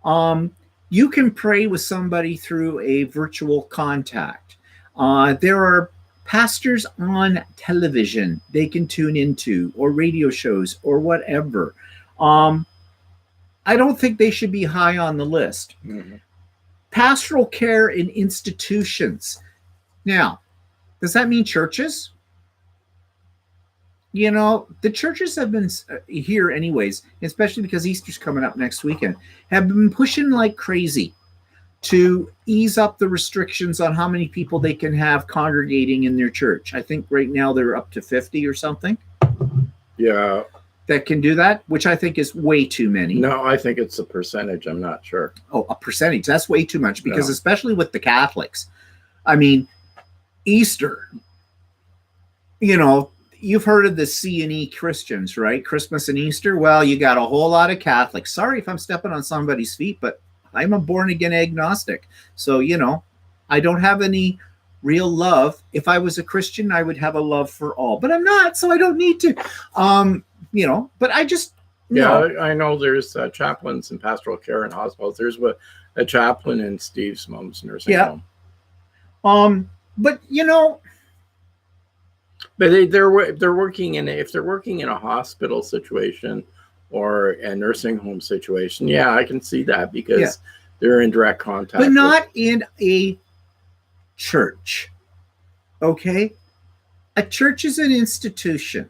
Speaker 1: Um, you can pray with somebody through a virtual contact. There are pastors on television they can tune into, or radio shows, or whatever. Um, I don't think they should be high on the list.
Speaker 2: Mm-hmm.
Speaker 1: Pastoral care in institutions. Now, does that mean churches? You know, the churches have been here anyways, especially because Easter's coming up next weekend, have been pushing like crazy to ease up the restrictions on how many people they can have congregating in their church. I think right now they're up to 50 or something.
Speaker 2: Yeah.
Speaker 1: That can do that, which I think is way too many.
Speaker 2: No, I think it's a percentage. I'm not sure.
Speaker 1: Oh, a percentage. That's way too much because especially with the Catholics, I mean, Easter, you know, you've heard of the C&E Christians, right? Christmas and Easter. Well, you got a whole lot of Catholics. Sorry if I'm stepping on somebody's feet, but I'm a born-again agnostic. So, you know, I don't have any real love. If I was a Christian, I would have a love for all. But I'm not, so I don't need to. You know, but I just...
Speaker 2: I know there's chaplains in pastoral care in hospitals. There's a chaplain in Steve's mom's nursing home.
Speaker 1: But, you know...
Speaker 2: But they're working if they're working in a hospital situation or a nursing home situation, yeah, I can see that because they're in direct contact.
Speaker 1: But not in a church. Okay? A church is an institution.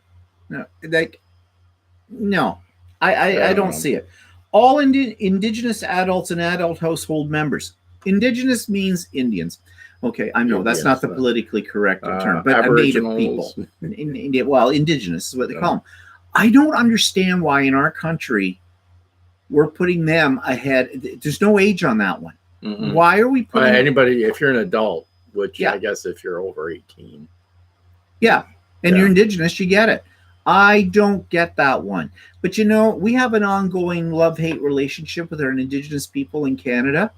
Speaker 1: No, like, no. I don't see it. All Indigenous adults and adult household members. Indigenous means Indians. Okay, I know that's not the politically correct term, but Native people. Well, Indigenous is what they call them. I don't understand why in our country we're putting them ahead. There's no age on that one. Mm-hmm. Why are we putting
Speaker 2: anybody? If you're an adult, which I guess if you're over 18,
Speaker 1: and you're Indigenous, you get it. I don't get that one. But you know, we have an ongoing love-hate relationship with our Indigenous people in Canada,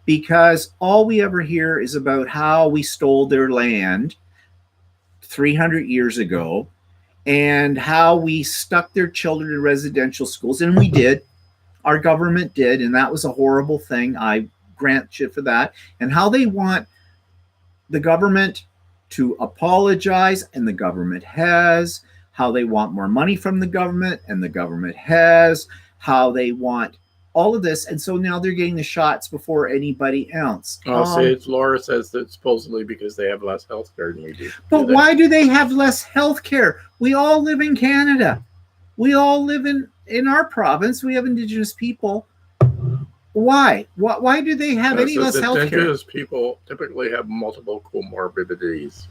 Speaker 1: because all we ever hear is about how we stole their land 300 years ago and how we stuck their children in residential schools. And we did. Our government did. And that was a horrible thing. I grant shit for that. And how they want the government to apologize, and the government has. How they want more money from the government, and the government has. How they want all of this, and so now they're getting the shots before anybody else.
Speaker 2: Laura says that supposedly because they have less health care than we do.
Speaker 1: But why do they have less health care? We all live in Canada. We all live in our province. We have Indigenous people. Why? Why do they have any less health care?
Speaker 2: Indigenous people typically have multiple comorbidities.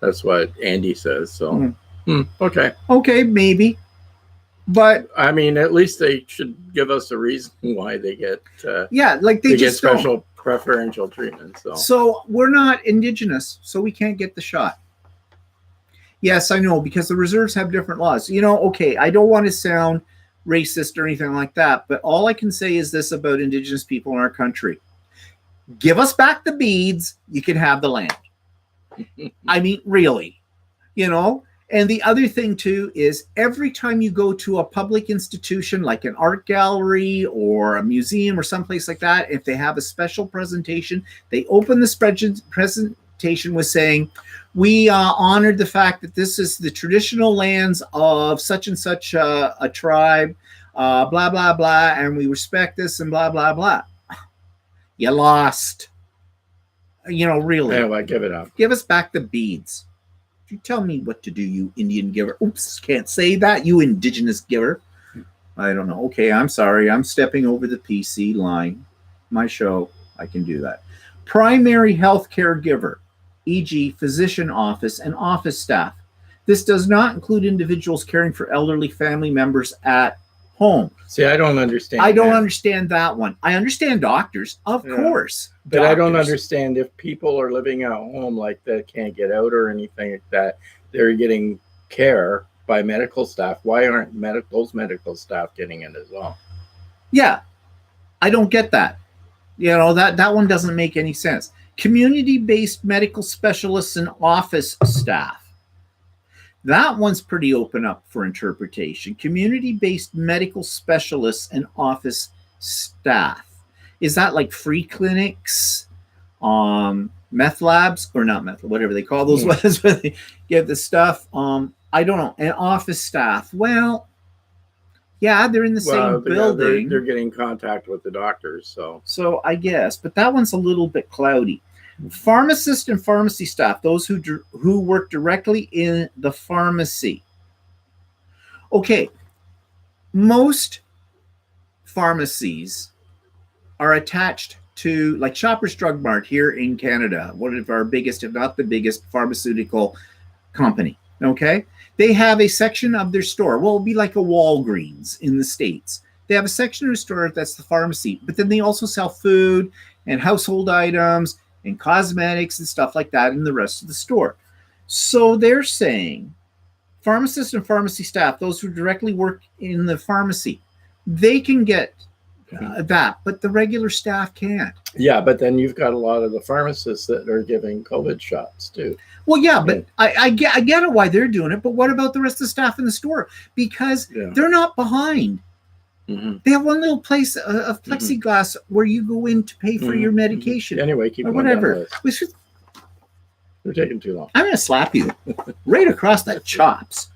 Speaker 2: That's what Andy says. So, okay.
Speaker 1: Okay, maybe. But
Speaker 2: I mean, at least they should give us a reason why they get
Speaker 1: like they just
Speaker 2: get special preferential treatment.
Speaker 1: So we're not Indigenous, so we can't get the shot. Yes, I know, because the reserves have different laws. You know, okay, I don't want to sound racist or anything like that, but all I can say is this about Indigenous people in our country: give us back the beads, you can have the land. I mean, really, you know. And the other thing, too, is every time you go to a public institution like an art gallery or a museum or someplace like that, if they have a special presentation, they open the presentation with saying, we honored the fact that this is the traditional lands of such and such a tribe, blah, blah, blah, and we respect this and blah, blah, blah. You lost. You know, really.
Speaker 2: Anyway, give it up.
Speaker 1: Give us back the beads. You tell me what to do, you Indian giver. Oops, can't say that, you Indigenous giver. I don't know. Okay, I'm sorry. I'm stepping over the PC line. My show, I can do that. Primary health care giver, e.g. physician office and office staff. This does not include individuals caring for elderly family members at home.
Speaker 2: See, I don't understand.
Speaker 1: I don't understand that one. I understand doctors, of course.
Speaker 2: But I don't understand if people are living at home like that, can't get out or anything like that, they're getting care by medical staff. Why aren't those medical staff getting it as well?
Speaker 1: Yeah, I don't get that. You know, that one doesn't make any sense. Community-based medical specialists and office staff. That one's pretty open up for interpretation. Community-based medical specialists and office staff. Is that like free clinics, meth labs, or not meth, whatever they call those ones where they give the stuff? I don't know. And office staff. Well, yeah, they're in the same building.
Speaker 2: They're getting contact with the doctors,
Speaker 1: so I guess, but that one's a little bit cloudy. Pharmacist and pharmacy staff, those who work directly in the pharmacy. Okay, most pharmacies are attached to, like Shoppers Drug Mart here in Canada, one of our biggest, if not the biggest, pharmaceutical company. Okay, they have a section of their store. Well, it'll be like a Walgreens in the States. They have a section of the store that's the pharmacy, but then they also sell food and household items and cosmetics and stuff like that in the rest of the store. So they're saying pharmacists and pharmacy staff, those who directly work in the pharmacy, they can get that, but the regular staff can't.
Speaker 2: Yeah, but then you've got a lot of the pharmacists that are giving COVID shots too.
Speaker 1: Well, yeah, but I get it why they're doing it, but what about the rest of the staff in the store? Because they're not behind. They have one little place of plexiglass where you go in to pay for your medication.
Speaker 2: Anyway, keep
Speaker 1: or
Speaker 2: going
Speaker 1: whatever.
Speaker 2: They're taking too long.
Speaker 1: I'm going to slap you right across the chops.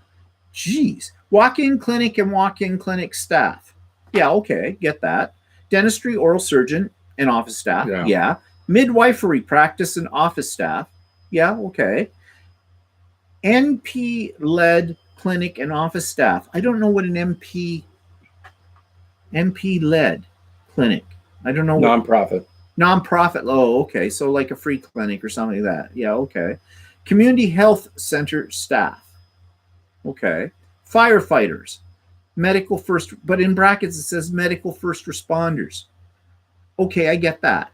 Speaker 1: Jeez. Walk-in clinic and walk-in clinic staff. Yeah, okay, get that. Dentistry, oral surgeon, and office staff. Yeah. Midwifery practice and office staff. Yeah, okay. NP-led clinic and office staff. I don't know what an NP-led clinic. I don't know.
Speaker 2: Nonprofit.
Speaker 1: Nonprofit. Oh, okay. So like a free clinic or something like that. Yeah, okay. Community health center staff. Okay. Firefighters. Medical first, but in brackets it says medical first responders. Okay, I get that.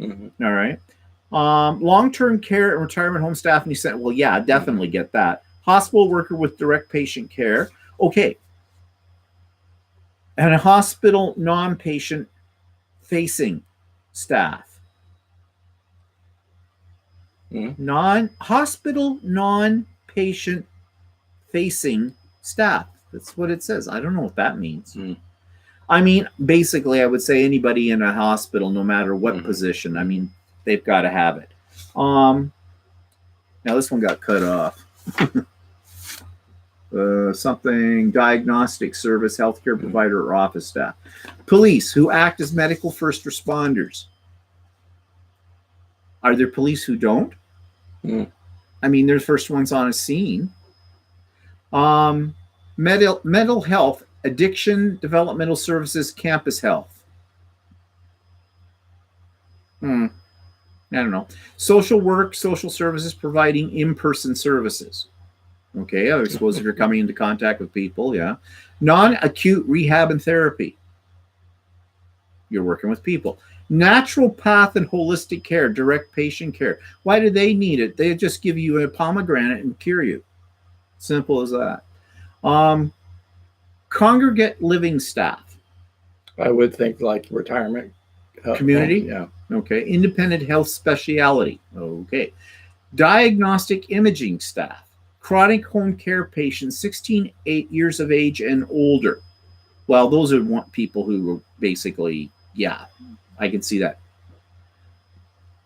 Speaker 1: All right. Long-term care and retirement home staff, and you said, well, yeah, definitely get that. Hospital worker with direct patient care. Okay. And a hospital non-patient facing staff. Hospital non-patient facing staff. That's what it says. I don't know what that means. I mean, basically, I would say anybody in a hospital, no matter what position, I mean, they've got to have it. Now, this one got cut off. Something diagnostic service, healthcare provider, or office staff. Police who act as medical first responders. Are there police who don't? I mean, they're the first ones on a scene. Mental health, addiction, developmental services, campus health. I don't know. Social work, social services, providing in-person services. Okay, I suppose if you're coming into contact with people, yeah. Non-acute rehab and therapy. You're working with people. Natural path and holistic care, direct patient care. Why do they need it? They just give you a pomegranate and cure you. Simple as that. Congregate living staff.
Speaker 2: I would think like retirement.
Speaker 1: Community?
Speaker 2: Yeah.
Speaker 1: Okay. Independent health speciality. Okay. Diagnostic imaging staff. Chronic home care patients, 16 years of age and older. Well, those are people who are basically, yeah, I can see that.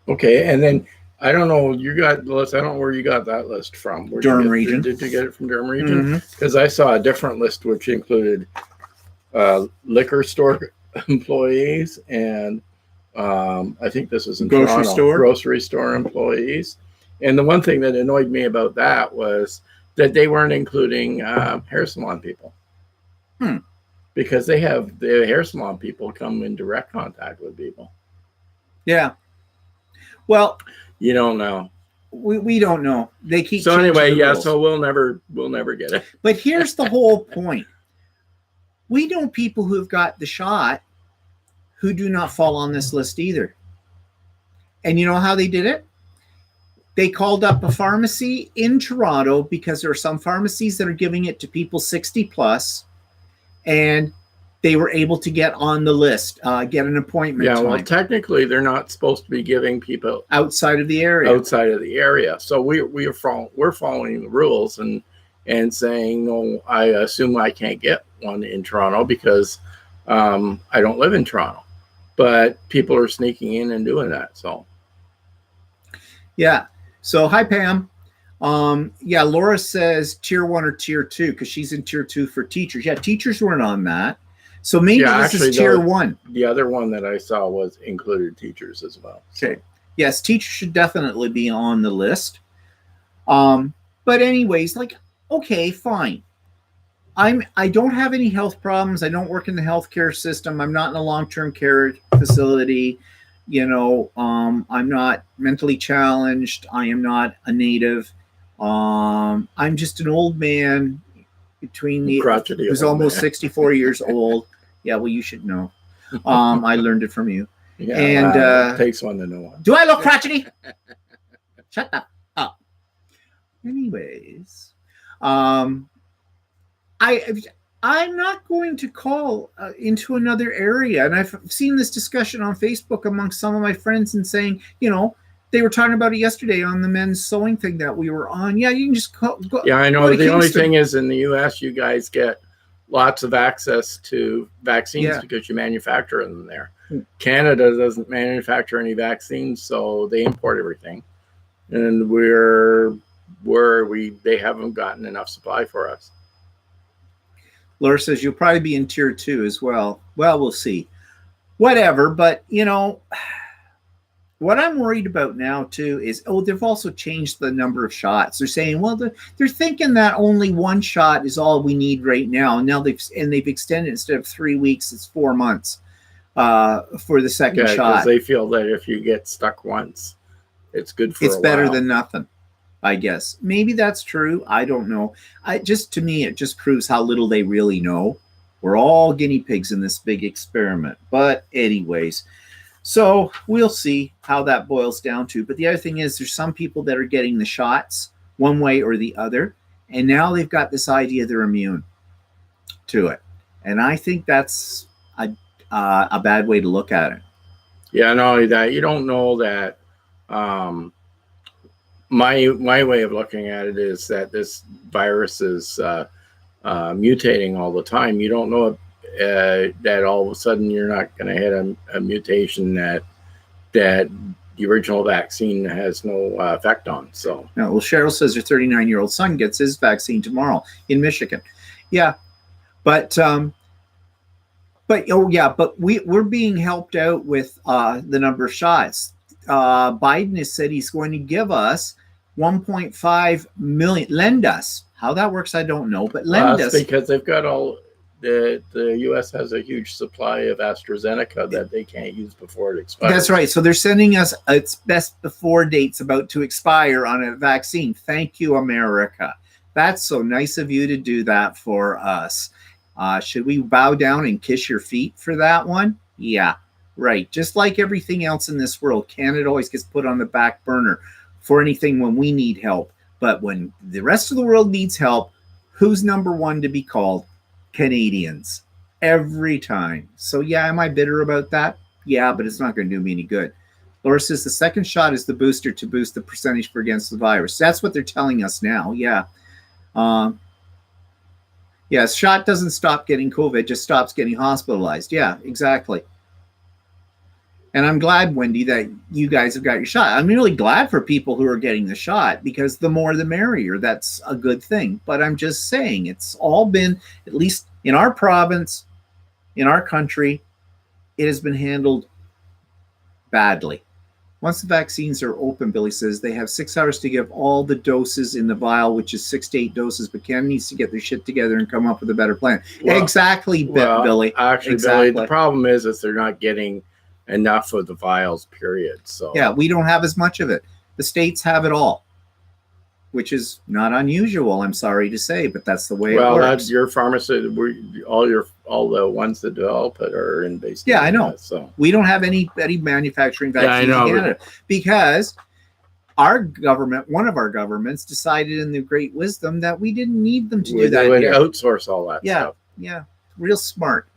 Speaker 2: Okay, and then I don't know, you got the list. I don't know where you got that list from.
Speaker 1: Durham region.
Speaker 2: Did you get it from Durham region? Because I saw a different list which included liquor store employees and I think this is in Toronto, grocery store employees. And the one thing that annoyed me about that was that they weren't including hair salon people. Because they have the hair salon people come in direct contact with people.
Speaker 1: Yeah. Well,
Speaker 2: you don't know.
Speaker 1: We don't know. They keep.
Speaker 2: So anyway, yeah. So we'll never get it.
Speaker 1: But here's the whole point. We know people who've got the shot who do not fall on this list either. And you know how they did it? They called up a pharmacy in Toronto because there are some pharmacies that are giving it to people 60 plus. And they were able to get on the list, get an appointment
Speaker 2: Yeah,
Speaker 1: time.
Speaker 2: well, technically, they're not supposed to be giving people
Speaker 1: outside of the area.
Speaker 2: outside of the area. So we're following the rules and saying, no, I assume I can't get one in Toronto because I don't live in Toronto. But people are sneaking in and doing that. So
Speaker 1: yeah. So hi Pam. Yeah, Laura says tier 1 or tier 2 because she's in tier 2 for teachers. Yeah, teachers weren't on that. So maybe this is tier 1.
Speaker 2: The other one that I saw was included teachers as well.
Speaker 1: Okay. Yes, teachers should definitely be on the list. But anyways, like, okay, fine. I don't have any health problems. I don't work in the healthcare system. I'm not in a long-term care facility. You know, I'm not mentally challenged. I am not a native. I'm just an old man who's almost 64 years old. Yeah, well, you should know. I learned it from you.
Speaker 2: Yeah,
Speaker 1: and
Speaker 2: it takes one to know one.
Speaker 1: Do I look crotchety? Shut up. Anyways, I'm not going to call into another area, and I've seen this discussion on Facebook amongst some of my friends and saying, you know, they were talking about it yesterday on the men's sewing thing that we were on. Yeah, you can just go.
Speaker 2: Yeah, I know. The only thing is, in the U.S., you guys get lots of access to vaccines because you manufacture them there. Canada doesn't manufacture any vaccines, so they import everything, and they haven't gotten enough supply for us.
Speaker 1: Laura says you'll probably be in tier 2 as well. Well, we'll see. Whatever, but you know. What I'm worried about now, too, is, they've also changed the number of shots. They're saying, well, they're thinking that only 1 shot is all we need right now. And now they've extended, instead of 3 weeks, it's 4 months for the second shot.
Speaker 2: Because they feel that if you get stuck once, it's good for a while.
Speaker 1: It's better than nothing, I guess. Maybe that's true. I don't know. To me, it just proves how little they really know. We're all guinea pigs in this big experiment. But anyways... So we'll see how that boils down to. But the other thing is there's some people that are getting the shots one way or the other. And now they've got this idea they're immune to it. And I think that's a bad way to look at it.
Speaker 2: Yeah, not only that, you don't know that. My way of looking at it is that this virus is mutating all the time. You don't know that all of a sudden you're not going to hit a mutation that the original vaccine has no effect on. So,
Speaker 1: no, well, Cheryl says her 39-year-old son gets his vaccine tomorrow in Michigan. Yeah, but we're being helped out with the number of shots. Biden has said he's going to give us 1.5 million. Lend us. How that works, I don't know, but lend us,
Speaker 2: because they've got all. The U.S. has a huge supply of AstraZeneca that they can't use before it expires.
Speaker 1: That's right. So they're sending us its best before dates about to expire on a vaccine. Thank you, America. That's so nice of you to do that for us. Should we bow down and kiss your feet for that one? Yeah, right. Just like everything else in this world, Canada always gets put on the back burner for anything when we need help. But when the rest of the world needs help, who's number one to be called? Canadians. Every time. So yeah, am I bitter about that? Yeah, but it's not going to do me any good. Laura says the second shot is the booster to boost the percentage for against the virus. That's what they're telling us now. Yeah. Shot doesn't stop getting COVID, just stops getting hospitalized. Yeah, exactly. And I'm glad, Wendy, that you guys have got your shot. I'm really glad for people who are getting the shot because the more the merrier. That's a good thing. But I'm just saying it's all been, at least in our province, in our country, it has been handled badly. Once the vaccines are open, Billy says, they have 6 hours to give all the doses in the vial, which is 6 to 8 doses. But Canada needs to get their shit together and come up with a better plan. Exactly, Billy.
Speaker 2: Actually,
Speaker 1: exactly.
Speaker 2: Billy, the problem is they're not getting enough of the vials, period. So
Speaker 1: yeah, we don't have as much of it. The states have it all, which is not unusual, I'm sorry to say, but that's the way it works. Well, that's
Speaker 2: your pharmacy. All the ones that develop it are in based.
Speaker 1: Yeah, I know. So we don't have any manufacturing vaccines in Canada because our government, one of our governments, decided in their great wisdom that we didn't need them to do that.
Speaker 2: They would outsource all that stuff.
Speaker 1: Yeah, real smart.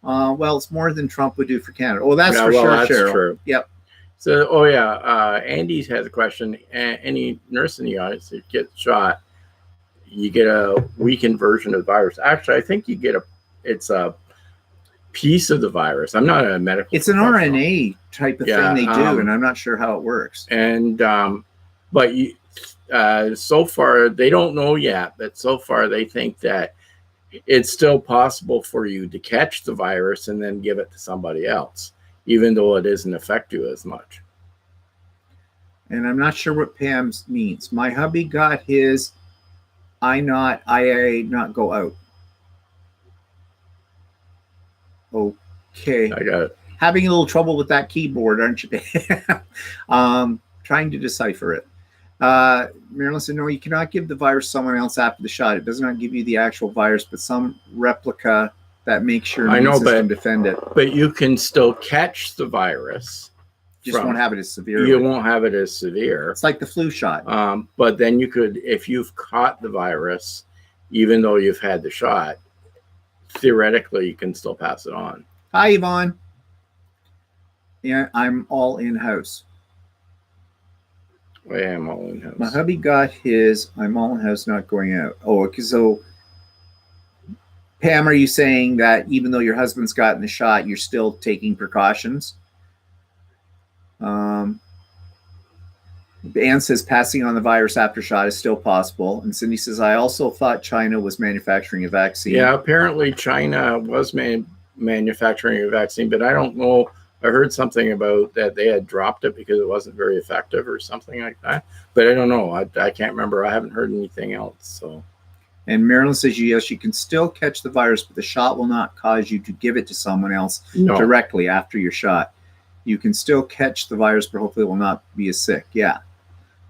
Speaker 1: Well, it's more than Trump would do for Canada. Oh, that's
Speaker 2: Yeah,
Speaker 1: for
Speaker 2: well,
Speaker 1: sure,
Speaker 2: that's
Speaker 1: Cheryl.
Speaker 2: true.
Speaker 1: Yep.
Speaker 2: So, Andy has a question. Any nurse in the audience that gets shot, you get a weakened version of the virus. Actually, I think you get it's a piece of the virus. I'm not a medical.
Speaker 1: It's an RNA type of thing they do, and I'm not sure how it works.
Speaker 2: And but so far they don't know yet. But so far they think that it's still possible for you to catch the virus and then give it to somebody else, even though it doesn't affect you as much.
Speaker 1: And I'm not sure what Pam means. My hubby got his I not go out. Okay.
Speaker 2: I got it.
Speaker 1: Having a little trouble with that keyboard, aren't you? Trying to decipher it. Marilyn said, no, you cannot give the virus to someone else after the shot. It does not give you the actual virus, but some replica that makes your immune system defend it.
Speaker 2: But you can still catch the virus.
Speaker 1: Just won't have it as severe.
Speaker 2: You won't have it as severe.
Speaker 1: It's like the flu shot.
Speaker 2: But then you could, if you've caught the virus, even though you've had the shot, theoretically you can still pass it on.
Speaker 1: Hi, Yvonne. Yeah, I'm all in-house.
Speaker 2: I am all in-house.
Speaker 1: My hubby got his I'm all in-house, not going out. Oh, okay, so Pam, are you saying that even though your husband's gotten the shot, you're still taking precautions? Anne says passing on the virus after shot is still possible. And Cindy says, I also thought China was manufacturing a vaccine.
Speaker 2: Yeah, apparently China was manufacturing a vaccine, but I don't know. I heard something about that they had dropped it because it wasn't very effective or something like that. But I don't know. I can't remember. I haven't heard anything else. So.
Speaker 1: And Marilyn says, yes, you can still catch the virus, but the shot will not cause you to give it to someone else directly after your shot. You can still catch the virus, but hopefully it will not be as sick. Yeah.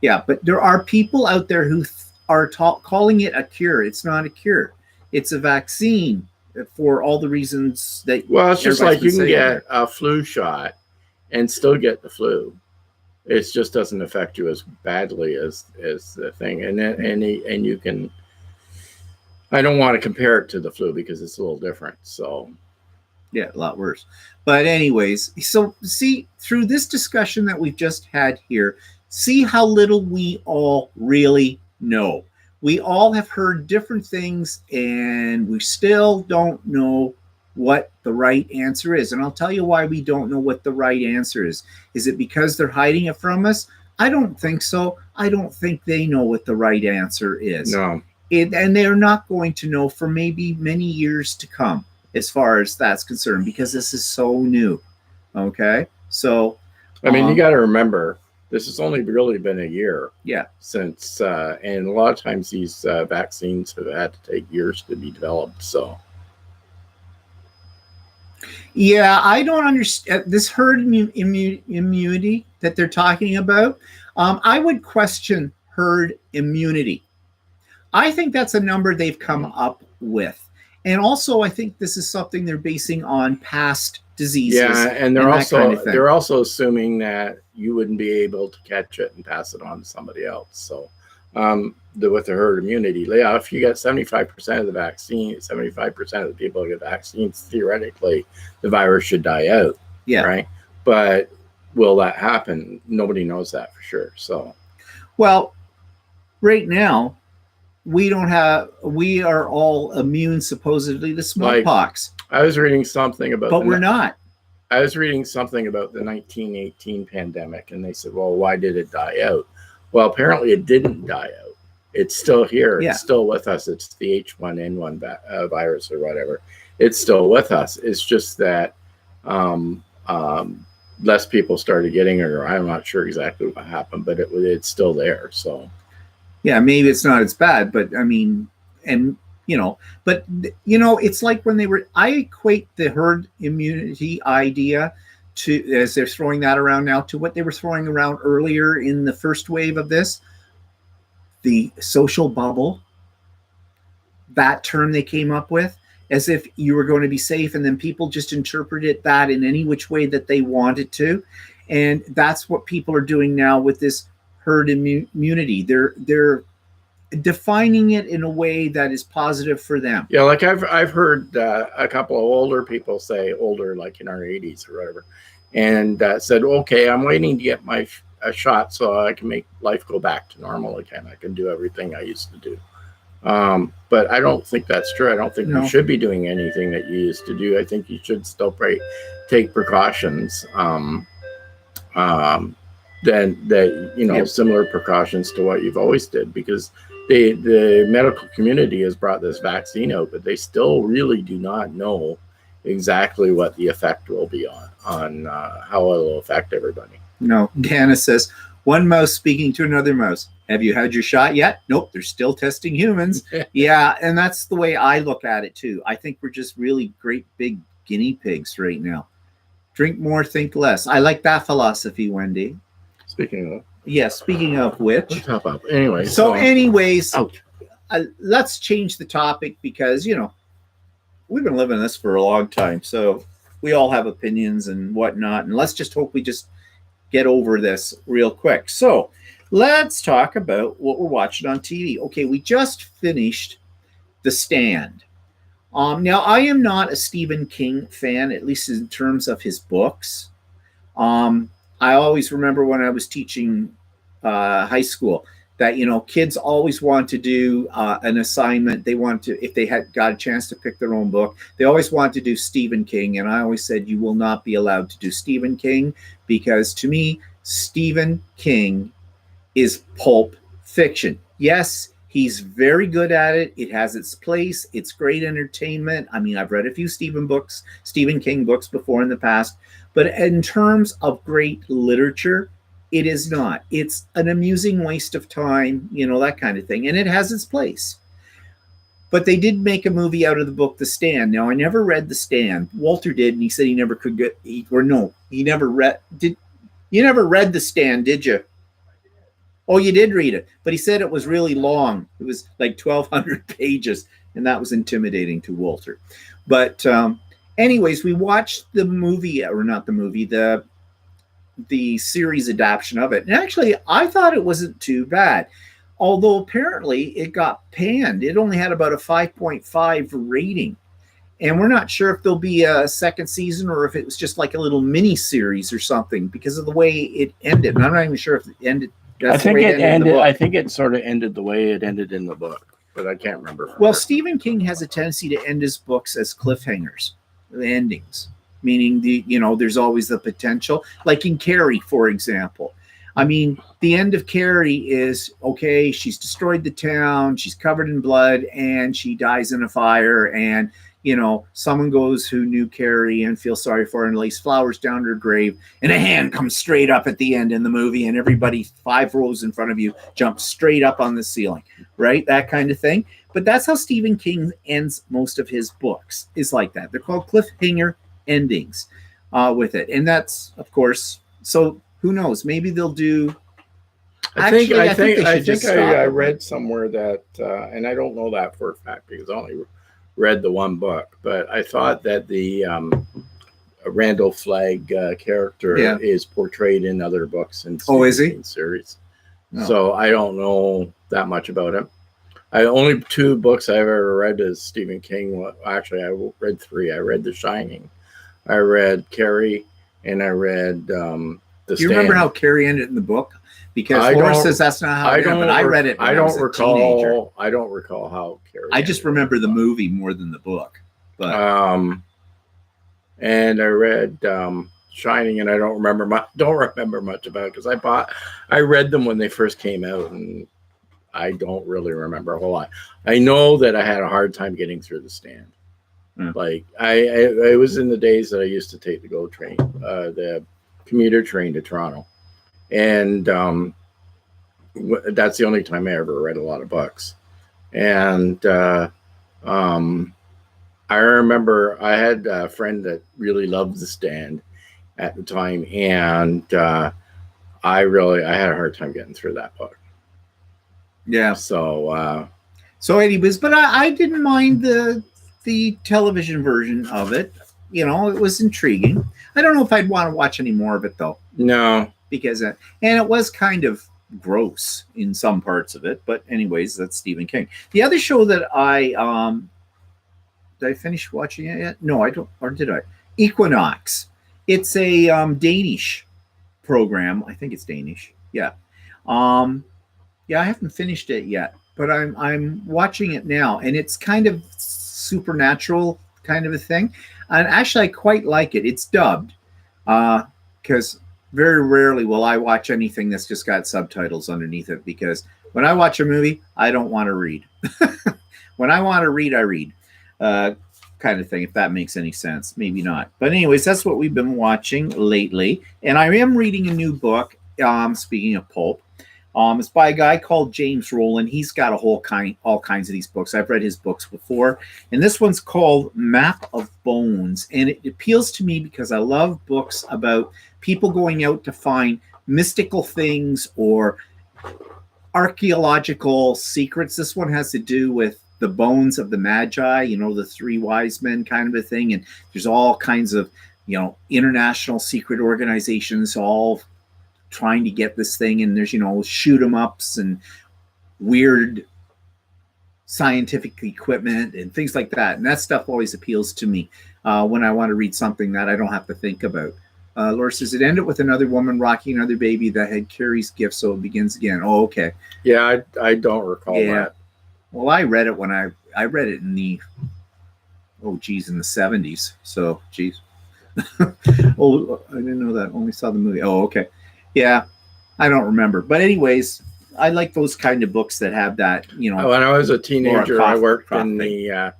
Speaker 1: Yeah, but there are people out there who are calling it a cure. It's not a cure. It's a vaccine for all the reasons that.
Speaker 2: Well, it's just like you can get a flu shot and still get the flu. It just doesn't affect you as badly as the thing. And you can. I don't want to compare it to the flu because it's a little different. So.
Speaker 1: Yeah, a lot worse. But anyways, so see, through this discussion that we've just had here, see how little we all really know. We all have heard different things, and we still don't know what the right answer is. And I'll tell you why we don't know what the right answer is. Is it because they're hiding it from us? I don't think so. I don't think they know what the right answer is.
Speaker 2: No.
Speaker 1: And they're not going to know for maybe many years to come, as far as that's concerned, because this is so new. Okay? So,
Speaker 2: I mean, you got to remember, this has only really been a year.
Speaker 1: Yeah.
Speaker 2: Since, and a lot of times these vaccines have had to take years to be developed. So.
Speaker 1: Yeah, I don't understand this herd immunity that they're talking about. I would question herd immunity. I think that's a number they've come up with. And also, I think this is something they're basing on past diseases.
Speaker 2: Yeah, and they're also assuming that you wouldn't be able to catch it and pass it on to somebody else. So, with the herd immunity, yeah, if you get 75% of the vaccine, 75% of the people who get vaccines, theoretically, the virus should die out.
Speaker 1: Yeah.
Speaker 2: Right. But will that happen? Nobody knows that for sure. So,
Speaker 1: well, right now, we are all immune supposedly to smallpox.
Speaker 2: I was reading something about,
Speaker 1: but we're not.
Speaker 2: I was reading something about the 1918 pandemic, and they said, well, why did it die out? Well, apparently it didn't die out. It's still here. Yeah. It's still with us. It's the H1N1 virus or whatever. It's still with us. It's just that less people started getting it, or I'm not sure exactly what happened, but it's still there. So.
Speaker 1: Yeah, maybe it's not as bad, but I mean, and it's like when I equate the herd immunity idea to, as they're throwing that around now, to what they were throwing around earlier in the first wave of this, the social bubble, that term they came up with, as if you were going to be safe, and then people just interpreted that in any which way that they wanted to. And that's what people are doing now with this herd immunity. They're defining it in a way that is positive for them.
Speaker 2: Yeah, like I've heard a couple of older people say, older like in our 80s or whatever, and said, okay, I'm waiting to get my a shot so I can make life go back to normal again. I can do everything I used to do. But I don't think that's true. I don't think you should be doing anything that you used to do. I think you should still take precautions. That similar precautions to what you've always did, because the medical community has brought this vaccine out, but they still really do not know exactly what the effect will be on how it will affect everybody.
Speaker 1: No, Dana says, one mouse speaking to another mouse. Have you had your shot yet? Nope, they're still testing humans. Yeah, and that's the way I look at it too. I think we're just really great big guinea pigs right now. Drink more, think less. I like that philosophy, Wendy.
Speaker 2: Speaking
Speaker 1: of which.
Speaker 2: Anyway.
Speaker 1: Anyways, let's change the topic, because, we've been living this for a long time. So we all have opinions and whatnot. And let's just hope we just get over this real quick. So let's talk about what we're watching on TV. Okay, we just finished The Stand. Now, I am not a Stephen King fan, at least in terms of his books. I always remember when I was teaching high school that, kids always want to do an assignment. They want to, if they had got a chance to pick their own book, they always want to do Stephen King. And I always said, you will not be allowed to do Stephen King, because to me, Stephen King is pulp fiction. Yes, he's very good at it. It has its place. It's great entertainment. I mean, I've read a few Stephen King books before in the past, but in terms of great literature, it is not. It's an amusing waste of time, that kind of thing. And it has its place. But they did make a movie out of the book, The Stand. Now, I never read The Stand. Walter did, and he said he never could get, he never read, you never read The Stand, did you? Oh, you did read it, but he said it was really long. It was like 1,200 pages, and that was intimidating to Walter. But anyways, we watched the movie, or not the movie, the series adaptation of it. And actually, I thought it wasn't too bad, although apparently it got panned. It only had about a 5.5 rating. And we're not sure if there'll be a second season or if it was just like a little mini series or something, because of the way it ended. And I'm not even sure if it ended.
Speaker 2: I think it ended. I think it sort of ended the way it ended in the book, but I can't remember.
Speaker 1: Well, Stephen King has a tendency to end his books as cliffhangers, the endings, meaning there's always the potential. Like in Carrie, for example. I mean, the end of Carrie is, okay, she's destroyed the town, she's covered in blood, and she dies in a fire, and someone goes who knew Carrie and feels sorry for her and lays flowers down her grave, and a hand comes straight up at the end in the movie, and everybody 5 rows in front of you jumps straight up on the ceiling, right? That kind of thing. But that's how Stephen King ends most of his books, is like that. They're called cliffhanger endings with it. And that's, of course, so who knows? Maybe they'll do...
Speaker 2: I think I read somewhere that, and I don't know that for a fact because I only read the one book, but I thought that the Randall Flagg character is portrayed in other books and series. No. So I don't know that much about him. Only 2 books I've ever read is Stephen King. Actually, I read 3. I read The Shining, I read Carrie, and I read The Stand.
Speaker 1: Do you remember how Carrie ended in the book? Because Laura says that's not how it ended, but I read it when I was a teenager.
Speaker 2: I don't recall how Carrie
Speaker 1: I just remember the movie more than the book. But
Speaker 2: and I read Shining, and I don't remember much about it because I read them when they first came out, and I don't really remember a whole lot. I know that I had a hard time getting through The Stand. Like I was in the days that I used to take the GO train, the commuter train to Toronto. And that's the only time I ever read a lot of books. And I remember I had a friend that really loved The Stand at the time, and I had a hard time getting through that book.
Speaker 1: Yeah.
Speaker 2: So
Speaker 1: anyways, but I didn't mind the television version of it. It was intriguing. I don't know if I'd want to watch any more of it though.
Speaker 2: No.
Speaker 1: Because and it was kind of gross in some parts of it. But anyways, that's Stephen King. The other show that I did I finish watching it yet? No, I don't. Or did I? Equinox. It's a Danish program. I think it's Danish. Yeah. Um, yeah, I haven't finished it yet, but I'm watching it now, and it's kind of supernatural kind of a thing. And actually, I quite like it. It's dubbed, because very rarely will I watch anything that's just got subtitles underneath it. Because when I watch a movie, I don't want to read. When I want to read, I read. Kind of thing, if that makes any sense. Maybe not. But anyways, that's what we've been watching lately. And I am reading a new book, speaking of pulp. It's by a guy called James Rowland. He's got all kinds of these books. I've read his books before. And this one's called Map of Bones. And it appeals to me because I love books about people going out to find mystical things or archaeological secrets. This one has to do with the bones of the Magi, the three wise men kind of a thing. And there's all kinds of, international secret organizations all trying to get this thing. And there's, shoot 'em ups and weird scientific equipment and things like that. And that stuff always appeals to me when I want to read something that I don't have to think about. Laura says, it ended with another woman rocking another baby that had Carrie's gift, so it begins again. Oh, okay.
Speaker 2: Yeah, I don't recall that.
Speaker 1: Well, I read it when I read it in the in the 70s. So, geez. Oh, I didn't know that. Only saw the movie. Oh, okay. Yeah, I don't remember. But anyways, I like those kind of books that have that,
Speaker 2: When I was a teenager, I worked in the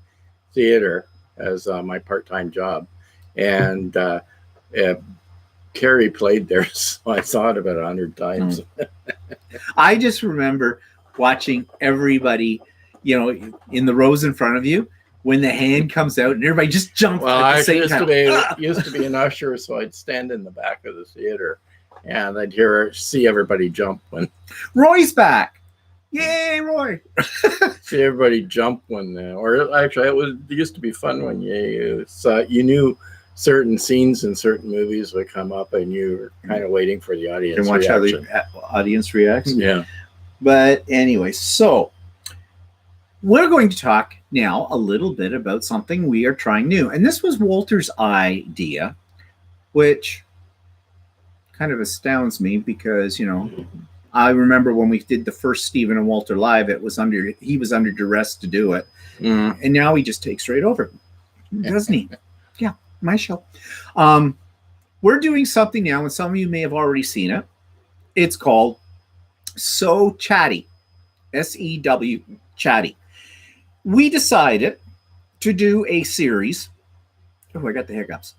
Speaker 2: theater as my part-time job. And Carrie played there, so I saw it about 100 times.
Speaker 1: I just remember watching everybody, in the rows in front of you when the hand comes out and everybody just jumps at the same time.
Speaker 2: Used to be an usher, so I'd stand in the back of the theater and I'd see everybody jump when
Speaker 1: Roy's back. Yay, Roy!
Speaker 2: See everybody jump when, or actually, it used to be fun when you knew certain scenes in certain movies would come up and you were kind of waiting for the audience
Speaker 1: and watch
Speaker 2: reaction.
Speaker 1: how the audience reacts.
Speaker 2: Yeah.
Speaker 1: But anyway, so we're going to talk now a little bit about something we are trying new. And this was Walter's idea, which kind of astounds me because, I remember when we did the first Stephen and Walter live, he was under duress to do it.
Speaker 2: Mm.
Speaker 1: And now he just takes right over, doesn't he? Yeah, my show. We're doing something now, and some of you may have already seen it. It's called So Chatty, SEW Chatty. We decided to do a series. Oh, I got the hiccups.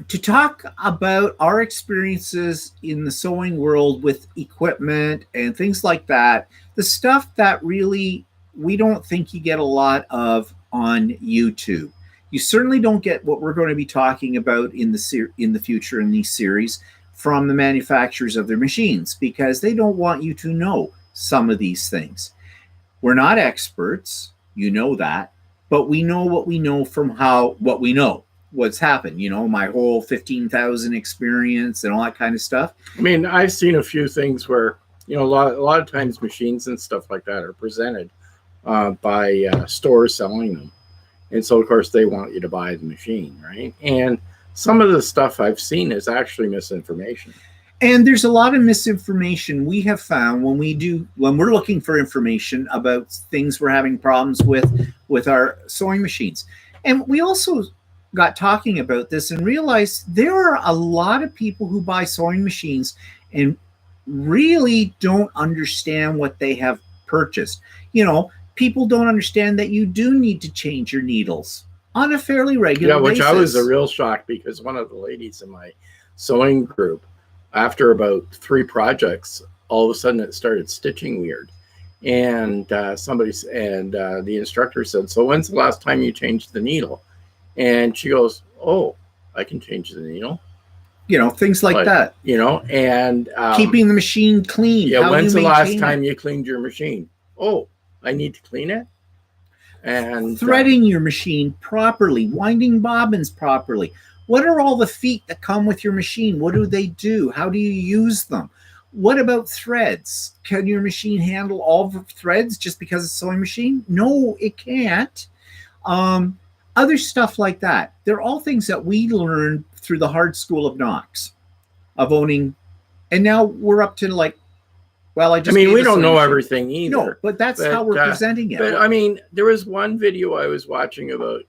Speaker 1: To talk about our experiences in the sewing world with equipment and things like that. The stuff that really we don't think you get a lot of on YouTube. You certainly don't get what we're going to be talking about in the future in these series from the manufacturers of their machines, because they don't want you to know some of these things. We're not experts, you know that, but we know what we know from what we know, what's happened, my whole 15,000 experience and all that kind of stuff.
Speaker 2: I mean, I've seen a few things where, a lot of times machines and stuff like that are presented by stores selling them. And so, of course, they want you to buy the machine, right? And some of the stuff I've seen is actually misinformation.
Speaker 1: And there's a lot of misinformation we have found when we're looking for information about things we're having problems with our sewing machines. And we also got talking about this and realized there are a lot of people who buy sewing machines and really don't understand what they have purchased. People don't understand that you do need to change your needles on a fairly regular basis.
Speaker 2: I was a real shock, because one of the ladies in my sewing group, after about 3 projects, all of a sudden it started stitching weird. And the instructor said, "So when's the last time you changed the needle?" And she goes, "Oh, I can change the needle."
Speaker 1: Things like that.
Speaker 2: And
Speaker 1: keeping the machine clean.
Speaker 2: Yeah, when's the last time you cleaned your machine? Oh, I need to clean it. And
Speaker 1: threading your machine properly, winding bobbins properly. What are all the feet that come with your machine? What do they do? How do you use them? What about threads? Can your machine handle all the threads just because it's a sewing machine? No, it can't. Um, Other stuff like that. They're all things that we learned through the hard school of Knox, of owning. And now we're up to like, well, I
Speaker 2: I
Speaker 1: just
Speaker 2: mean,
Speaker 1: gave
Speaker 2: we
Speaker 1: a
Speaker 2: don't
Speaker 1: sewing
Speaker 2: know
Speaker 1: machine.
Speaker 2: everything
Speaker 1: No,
Speaker 2: either.
Speaker 1: but that's how we're presenting it.
Speaker 2: But I mean, there was one video I was watching about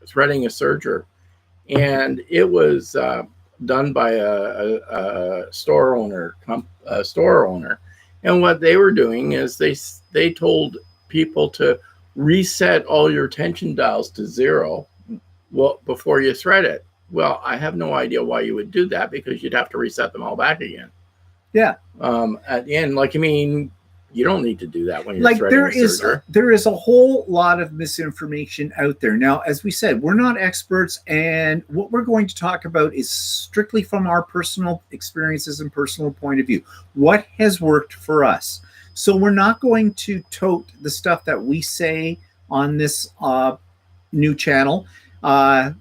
Speaker 2: threading a serger, and it was done by a store owner, and what they were doing is they told people to reset all your tension dials to 0 before you thread it. Well, I have no idea why you would do that, because you'd have to reset them all back again.
Speaker 1: Yeah.
Speaker 2: At the end, like, I mean, you don't need to do that when you're
Speaker 1: Like
Speaker 2: threading a serger.
Speaker 1: there is a whole lot of misinformation out there. Now, as we said, we're not experts, and what we're going to talk about is strictly from our personal experiences and personal point of view. What has worked for us? So we're not going to tote the stuff that we say on this new channel. We're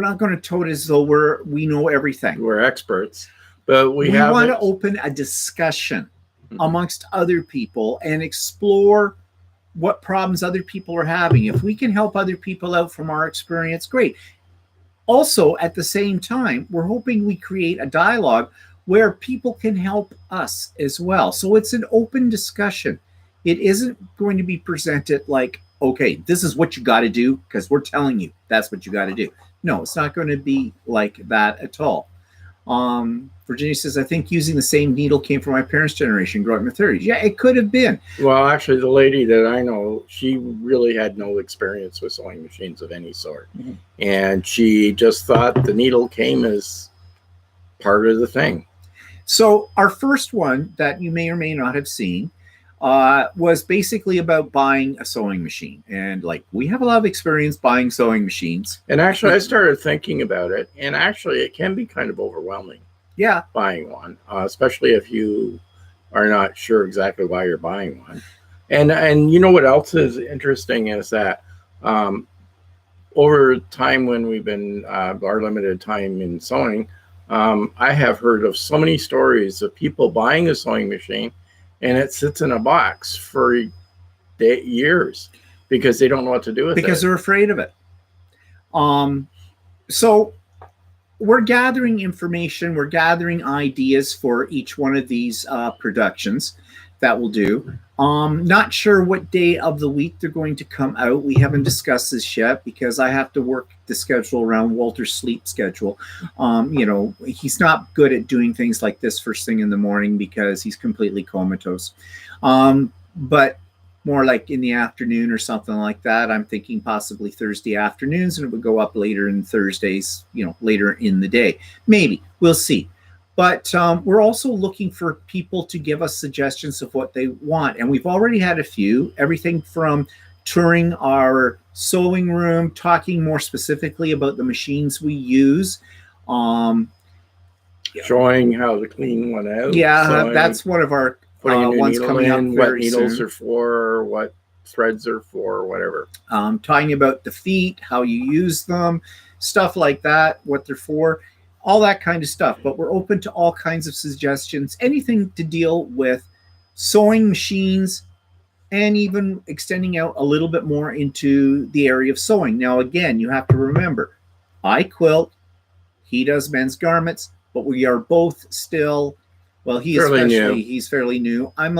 Speaker 1: not going to tote as though we know everything.
Speaker 2: We're experts, but we
Speaker 1: want to open a discussion amongst other people and explore what problems other people are having. If we can help other people out from our experience, great. Also, at the same time, we're hoping we create a dialogue where people can help us as well. So it's an open discussion. It isn't going to be presented like, okay, this is what you got to do because we're telling you that's what you got to do. No, it's not going to be like that at all. Virginia says, I think using the same needle came from my parents' generation growing up in the 30s. Yeah, it could have been.
Speaker 2: Well, actually, the lady that I know, she really had no experience with sewing machines of any sort. Mm-hmm. And she just thought the needle came as part of the thing.
Speaker 1: So our first one that you may or may not have seen was basically about buying a sewing machine. And like, we have a lot of experience buying sewing machines.
Speaker 2: And actually, I started thinking about it. And actually, it can be kind of overwhelming.
Speaker 1: Yeah.
Speaker 2: Buying one, especially if you are not sure exactly why you're buying one. And you know what else is interesting is that over time when we've been our limited time in sewing, I have heard of so many stories of people buying a sewing machine and it sits in a box for years because they don't know what to do with it.
Speaker 1: Because they're afraid of it. So we're gathering information. We're gathering ideas for each one of these productions that we'll do. Not sure what day of the week they're going to come out. We haven't discussed this yet because I have to work the schedule around Walter's sleep schedule. You know, he's not good at doing things like this first thing in the morning because he's completely comatose. But more like in the afternoon or something like that. I'm thinking possibly Thursday afternoons, and it would go up later in Thursdays, you know, later in the day. Maybe. We'll see. But we're also looking for people to give us suggestions of what they want. And we've already had a few, everything from touring our sewing room, talking more specifically about the machines we use.
Speaker 2: Showing how to clean one out.
Speaker 1: Yeah, that's one of our ones coming up very soon.
Speaker 2: What needles are for, what threads are for, whatever.
Speaker 1: Talking about the feet, how you use them, stuff like that, what they're for. All that kind of stuff, but we're open to all kinds of suggestions, anything to deal with sewing machines and even extending out a little bit more into the area of sewing. Now, again, you have to remember, I quilt, he does men's garments, but we are both still, well, he's fairly new. I'm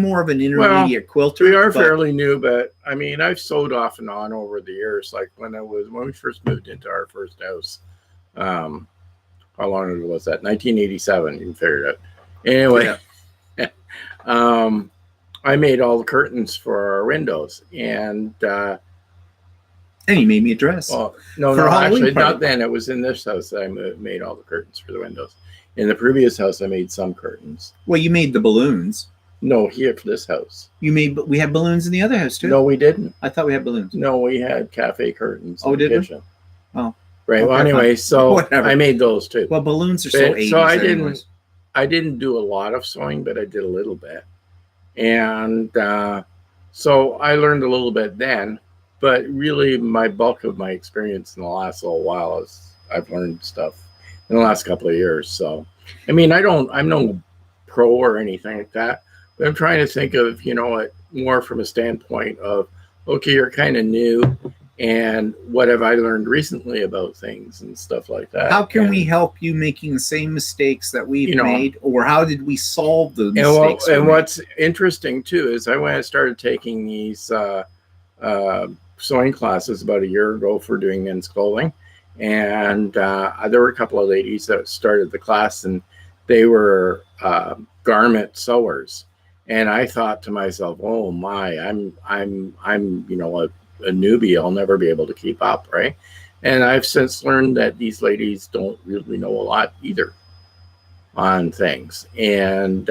Speaker 1: more of an intermediate quilter.
Speaker 2: We are fairly new, but I mean, I've sewed off and on over the years. Like when we first moved into our first house, how long ago was that? 1987. You can figure it out. Anyway, yeah. I made all the curtains for our windows, and
Speaker 1: he made me a dress.
Speaker 2: Well, no, actually, not then. It was in this house that I made all the curtains for the windows. In the previous house, I made some curtains.
Speaker 1: Well, you made the balloons.
Speaker 2: No, here for this house.
Speaker 1: We had balloons in the other house too.
Speaker 2: No, we didn't.
Speaker 1: I thought we had balloons.
Speaker 2: No, we had cafe curtains.
Speaker 1: Oh, did we? Oh.
Speaker 2: Right. Okay, well, anyway, so whatever. I made those too.
Speaker 1: Well, balloons are so 80s.
Speaker 2: So I didn't do a lot of sewing, but I did a little bit. And so I learned a little bit then, but really my bulk of my experience in the last little while is I've learned stuff in the last couple of years. So I mean, I'm no pro or anything like that, but I'm trying to think of, it more from a standpoint of, okay, you're kind of new, and what have I learned recently about things and stuff like that.
Speaker 1: How can we
Speaker 2: And,
Speaker 1: help you making the same mistakes that we've
Speaker 2: you know,
Speaker 1: made, or how did we solve the
Speaker 2: and
Speaker 1: mistakes?
Speaker 2: what's interesting too is I went and started taking these sewing classes about a year ago for doing men's clothing, and there were a couple of ladies that started the class, and they were garment sewers, and I thought to myself, oh my, I'm a newbie. I'll never be able to keep up, right? And I've since learned that these ladies don't really know a lot either on things, and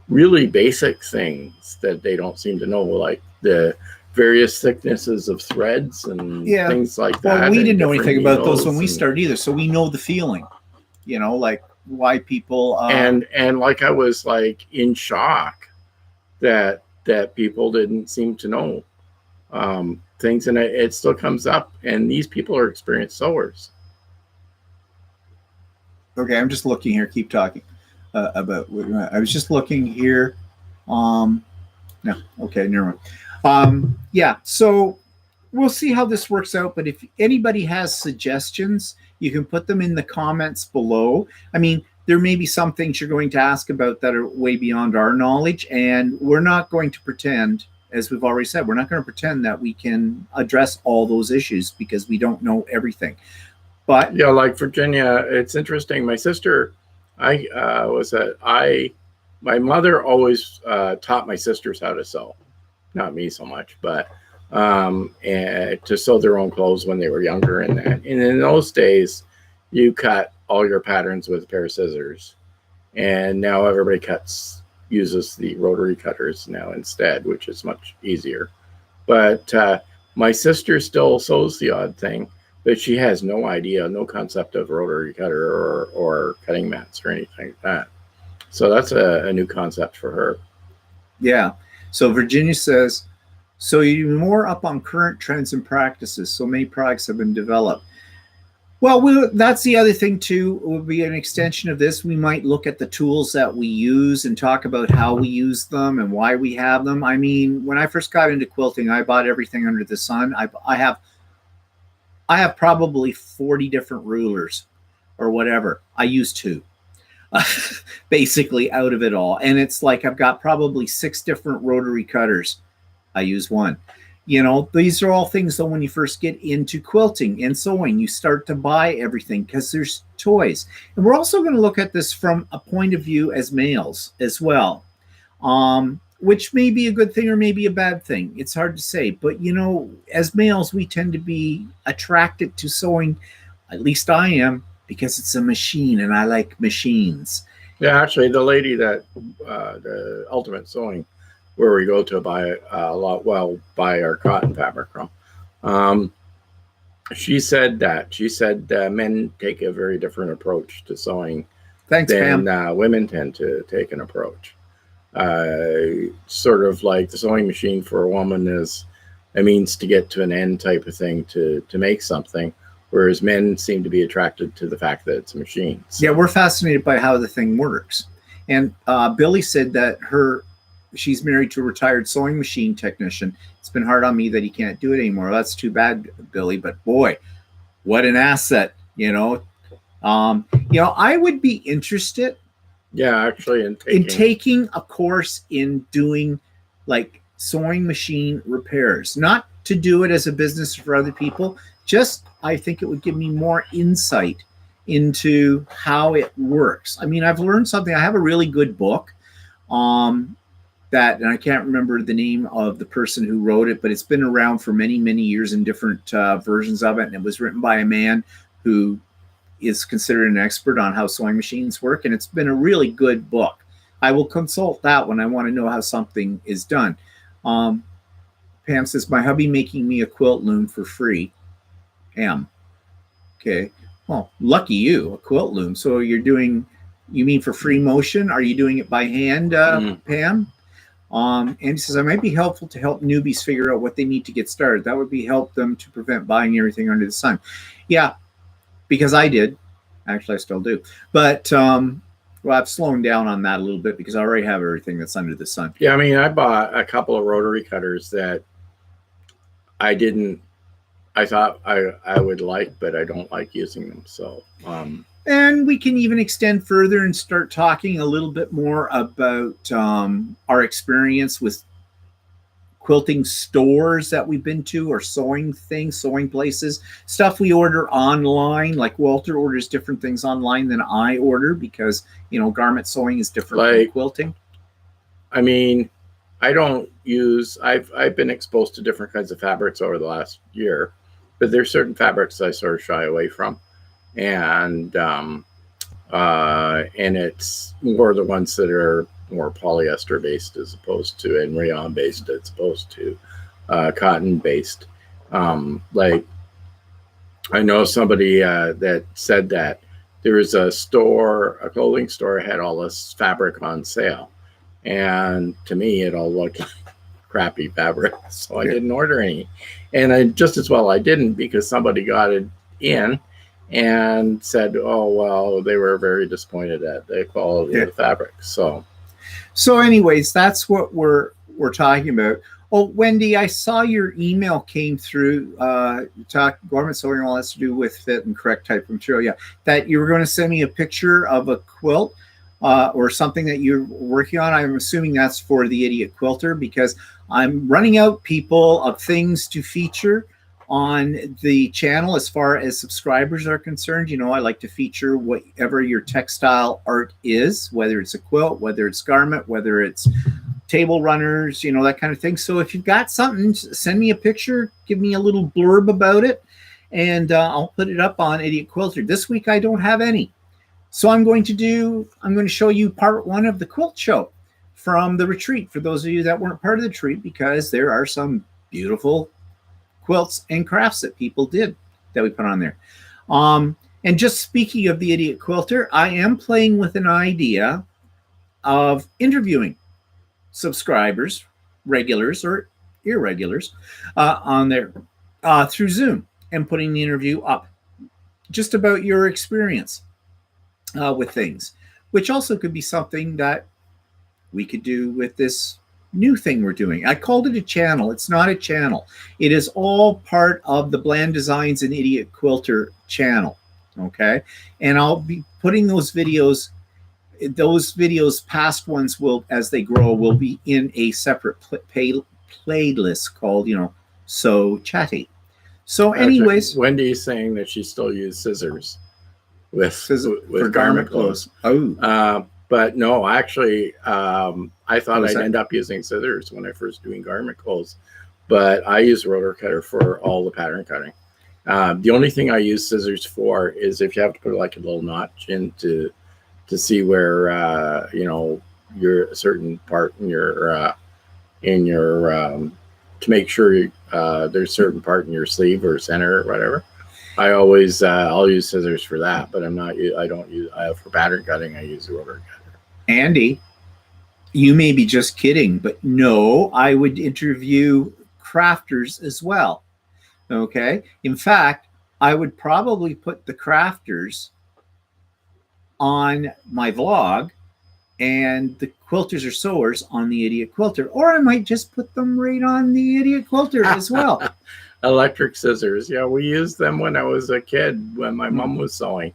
Speaker 2: really basic things that they don't seem to know, like the various thicknesses of threads and things like that.
Speaker 1: Well, we didn't know anything about those when we started either, so we know the feeling, like why people
Speaker 2: and like I was like in shock that people didn't seem to know things, and it still comes up, and these people are experienced sewers.
Speaker 1: Okay, I'm just looking here. Keep talking about. I was just looking here. No, okay, never mind. Yeah, so we'll see how this works out. But if anybody has suggestions, you can put them in the comments below. I mean, there may be some things you're going to ask about that are way beyond our knowledge, and we're not going to pretend, as we've already said, we're not going to pretend that we can address all those issues because we don't know everything. But
Speaker 2: yeah, like Virginia, it's interesting. My sister, my mother always taught my sisters how to sew, not me so much, but and to sew their own clothes when they were younger. And in those days, you cut all your patterns with a pair of scissors, and now everybody uses the rotary cutters now instead, which is much easier. But my sister still sews the odd thing, but she has no idea, no concept of rotary cutter or cutting mats or anything like that. So that's a new concept for her.
Speaker 1: Yeah. So Virginia says, so you're more up on current trends and practices. So many products have been developed. Well, that's the other thing too. It will be an extension of this. We might look at the tools that we use and talk about how we use them and why we have them. I mean, when I first got into quilting, I bought everything under the sun. I have probably 40 different rulers or whatever. I use 2 basically out of it all. And it's like I've got probably 6 different rotary cutters. I use 1. These are all things that when you first get into quilting and sewing, you start to buy everything because there's toys. And we're also going to look at this from a point of view as males as well, which may be a good thing or maybe a bad thing. It's hard to say. But, as males, we tend to be attracted to sewing. At least I am, because it's a machine and I like machines.
Speaker 2: Yeah, actually, the lady that the Ultimate Sewing, where we go to buy buy our cotton fabric from, she said men take a very different approach to sewing than women tend to take an approach. Sort of like the sewing machine for a woman is a means to get to an end type of thing to make something, whereas men seem to be attracted to the fact that it's a machine.
Speaker 1: So. Yeah, we're fascinated by how the thing works. And Billy said that she's married to a retired sewing machine technician. It's been hard on me that he can't do it anymore. That's too bad, Billy. But boy, what an asset, I would be interested.
Speaker 2: Yeah, actually,
Speaker 1: in taking a course in doing like sewing machine repairs, not to do it as a business for other people. Just, I think it would give me more insight into how it works. I mean, I've learned something. I have a really good book. And I can't remember the name of the person who wrote it, but it's been around for many, many years in different versions of it. And it was written by a man who is considered an expert on how sewing machines work. And it's been a really good book. I will consult that when I want to know how something is done. Pam says, my hubby making me a quilt loom for free. Pam. Okay. Well, lucky you, a quilt loom. So you mean for free motion? Are you doing it by hand, Pam? And he says, I might be helpful to help newbies figure out what they need to get started. That would help them to prevent buying everything under the sun. Yeah, because I did. Actually, I still do. But well, I've slowed down on that a little bit because I already have everything that's under the sun.
Speaker 2: Yeah, I mean, I bought a couple of rotary cutters that I didn't. I thought I would like, but I don't like using them. So,
Speaker 1: and we can even extend further and start talking a little bit more about our experience with quilting stores that we've been to, or sewing things, sewing places, stuff we order online. Like Walter orders different things online than I order because, you know, garment sewing is different from quilting.
Speaker 2: I mean, I don't use. I've been exposed to different kinds of fabrics over the last year, but there's certain fabrics I sort of shy away from, and it's more the ones that are more polyester based as opposed to, and rayon based as opposed to cotton based. Like I know somebody that said that there was a store, a clothing store, had all this fabric on sale, and to me it all looked like crappy fabric, so I didn't order any. And I just as well I didn't, because somebody got it in and said, oh well, they were very disappointed at the quality of the fabric. So
Speaker 1: anyways, that's what we're talking about. Oh, Wendy, I saw your email came through. Garment sewing all has to do with fit and correct type of material. Yeah, that you were going to send me a picture of a quilt or something that you're working on. I'm assuming that's for the Idiot Quilter, because I'm running out, people, of things to feature on the channel as far as subscribers are concerned. You know, I like to feature whatever your textile art is, whether it's a quilt, whether it's garment, whether it's table runners, you know, that kind of thing. So if you've got something, send me a picture, give me a little blurb about it, and I'll put it up on Idiot Quilter. This week I don't have any. So I'm going to show you part one of the quilt show from the retreat, for those of you that weren't part of the retreat, because there are some beautiful quilts and crafts that people did that we put on there. And just speaking of the Idiot Quilter, I am playing with an idea of interviewing subscribers, regulars or irregulars, on there through Zoom, and putting the interview up just about your experience with things, which also could be something that we could do with this new thing we're doing. I called it a channel. It's not a channel. It is all part of the Bland Designs and Idiot Quilter channel. Okay. And I'll be putting those videos, past ones will, as they grow, will be in a separate playlist called, you know, So Chatty. So anyways.
Speaker 2: Wendy's saying that she still uses scissors with
Speaker 1: garment clothes. Oh.
Speaker 2: But no, actually, I thought I'd end up using scissors when I first doing garment clothes, but I use rotor cutter for all the pattern cutting. The only thing I use scissors for is if you have to put like a little notch in to see where you know, your a certain part in your to make sure there's a certain part in your sleeve or center or whatever. I always I'll use scissors for that, but I don't use for pattern cutting. I use the rotor cutter.
Speaker 1: Andy, you may be just kidding, but no, I would interview crafters as well. Okay. In fact, I would probably put the crafters on my vlog and the quilters or sewers on the Idiot Quilter, or I might just put them right on the Idiot Quilter as well.
Speaker 2: Electric scissors. Yeah, we used them when I was a kid, when my mom was sewing.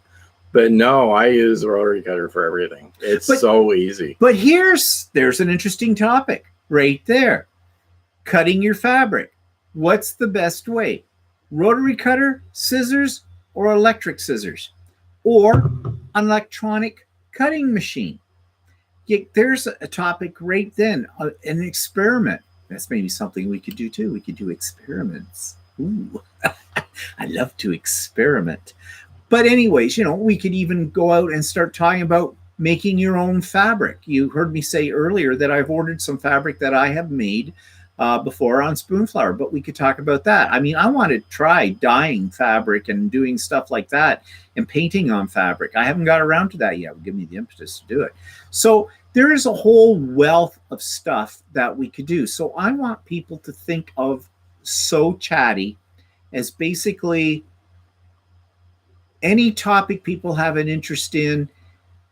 Speaker 2: But no, I use the rotary cutter for everything. It's so easy.
Speaker 1: But there's an interesting topic right there. Cutting your fabric. What's the best way? Rotary cutter, scissors, or electric scissors? Or an electronic cutting machine? There's a topic right then, an experiment. That's maybe something we could do too. We could do experiments. Ooh, I love to experiment. But anyways, you know, we could even go out and start talking about making your own fabric. You heard me say earlier that I've ordered some fabric that I have made before on Spoonflower, but we could talk about that. I mean, I want to try dyeing fabric and doing stuff like that and painting on fabric. I haven't got around to that yet. It would give me the impetus to do it. So there is a whole wealth of stuff that we could do. So I want people to think of So Chatty as basically any topic people have an interest in,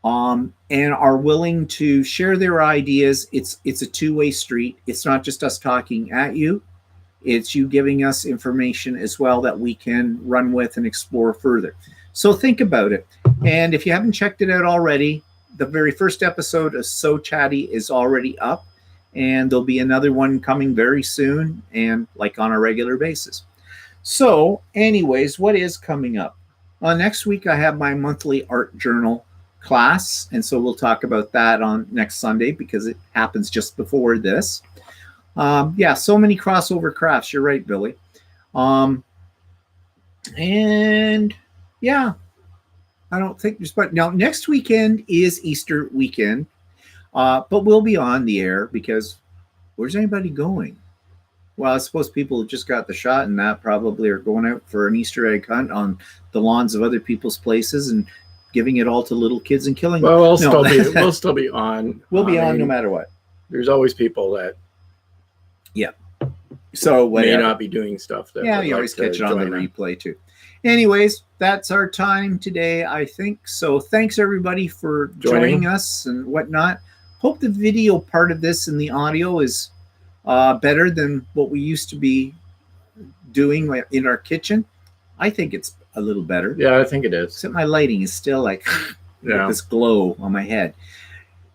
Speaker 1: and are willing to share their ideas, it's a two-way street. It's not just us talking at you. It's you giving us information as well that we can run with and explore further. So think about it. And if you haven't checked it out already, the very first episode of So Chatty is already up, and there'll be another one coming very soon, and like on a regular basis. So, anyways, what is coming up? Next week, I have my monthly art journal class, and so we'll talk about that on next Sunday because it happens just before this. Yeah, so many crossover crafts. You're right, Billy. And yeah, I don't think there's, but now next weekend is Easter weekend, but we'll be on the air because where's anybody going? Well, I suppose people who just got the shot and that probably are going out for an Easter egg hunt on the lawns of other people's places and giving it all to little kids and killing them.
Speaker 2: Well, we'll still be on.
Speaker 1: We'll be on no matter what.
Speaker 2: There's always people that
Speaker 1: so whatever.
Speaker 2: may not be doing stuff. That
Speaker 1: you always catch it on the replay too. Anyways, that's our time today, I think. So thanks everybody for joining us and whatnot. Hope the video part of this and the audio is better than what we used to be doing in our kitchen. I think it's a little better.
Speaker 2: Yeah, I think it is.
Speaker 1: Except my lighting is still like this glow on my head.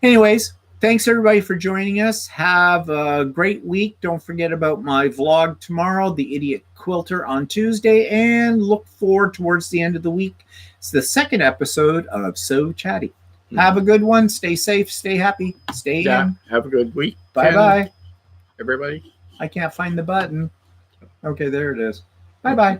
Speaker 1: Anyways, thanks everybody for joining us. Have a great week. Don't forget about my vlog tomorrow, The Idiot Quilter on Tuesday, and look forward towards the end of the week. It's the second episode of So Chatty. Have a good one. Stay safe. Stay happy. Stay in.
Speaker 2: Have a good week.
Speaker 1: Bye-bye.
Speaker 2: Everybody.
Speaker 1: I can't find the button. Okay, there it is. Bye-bye.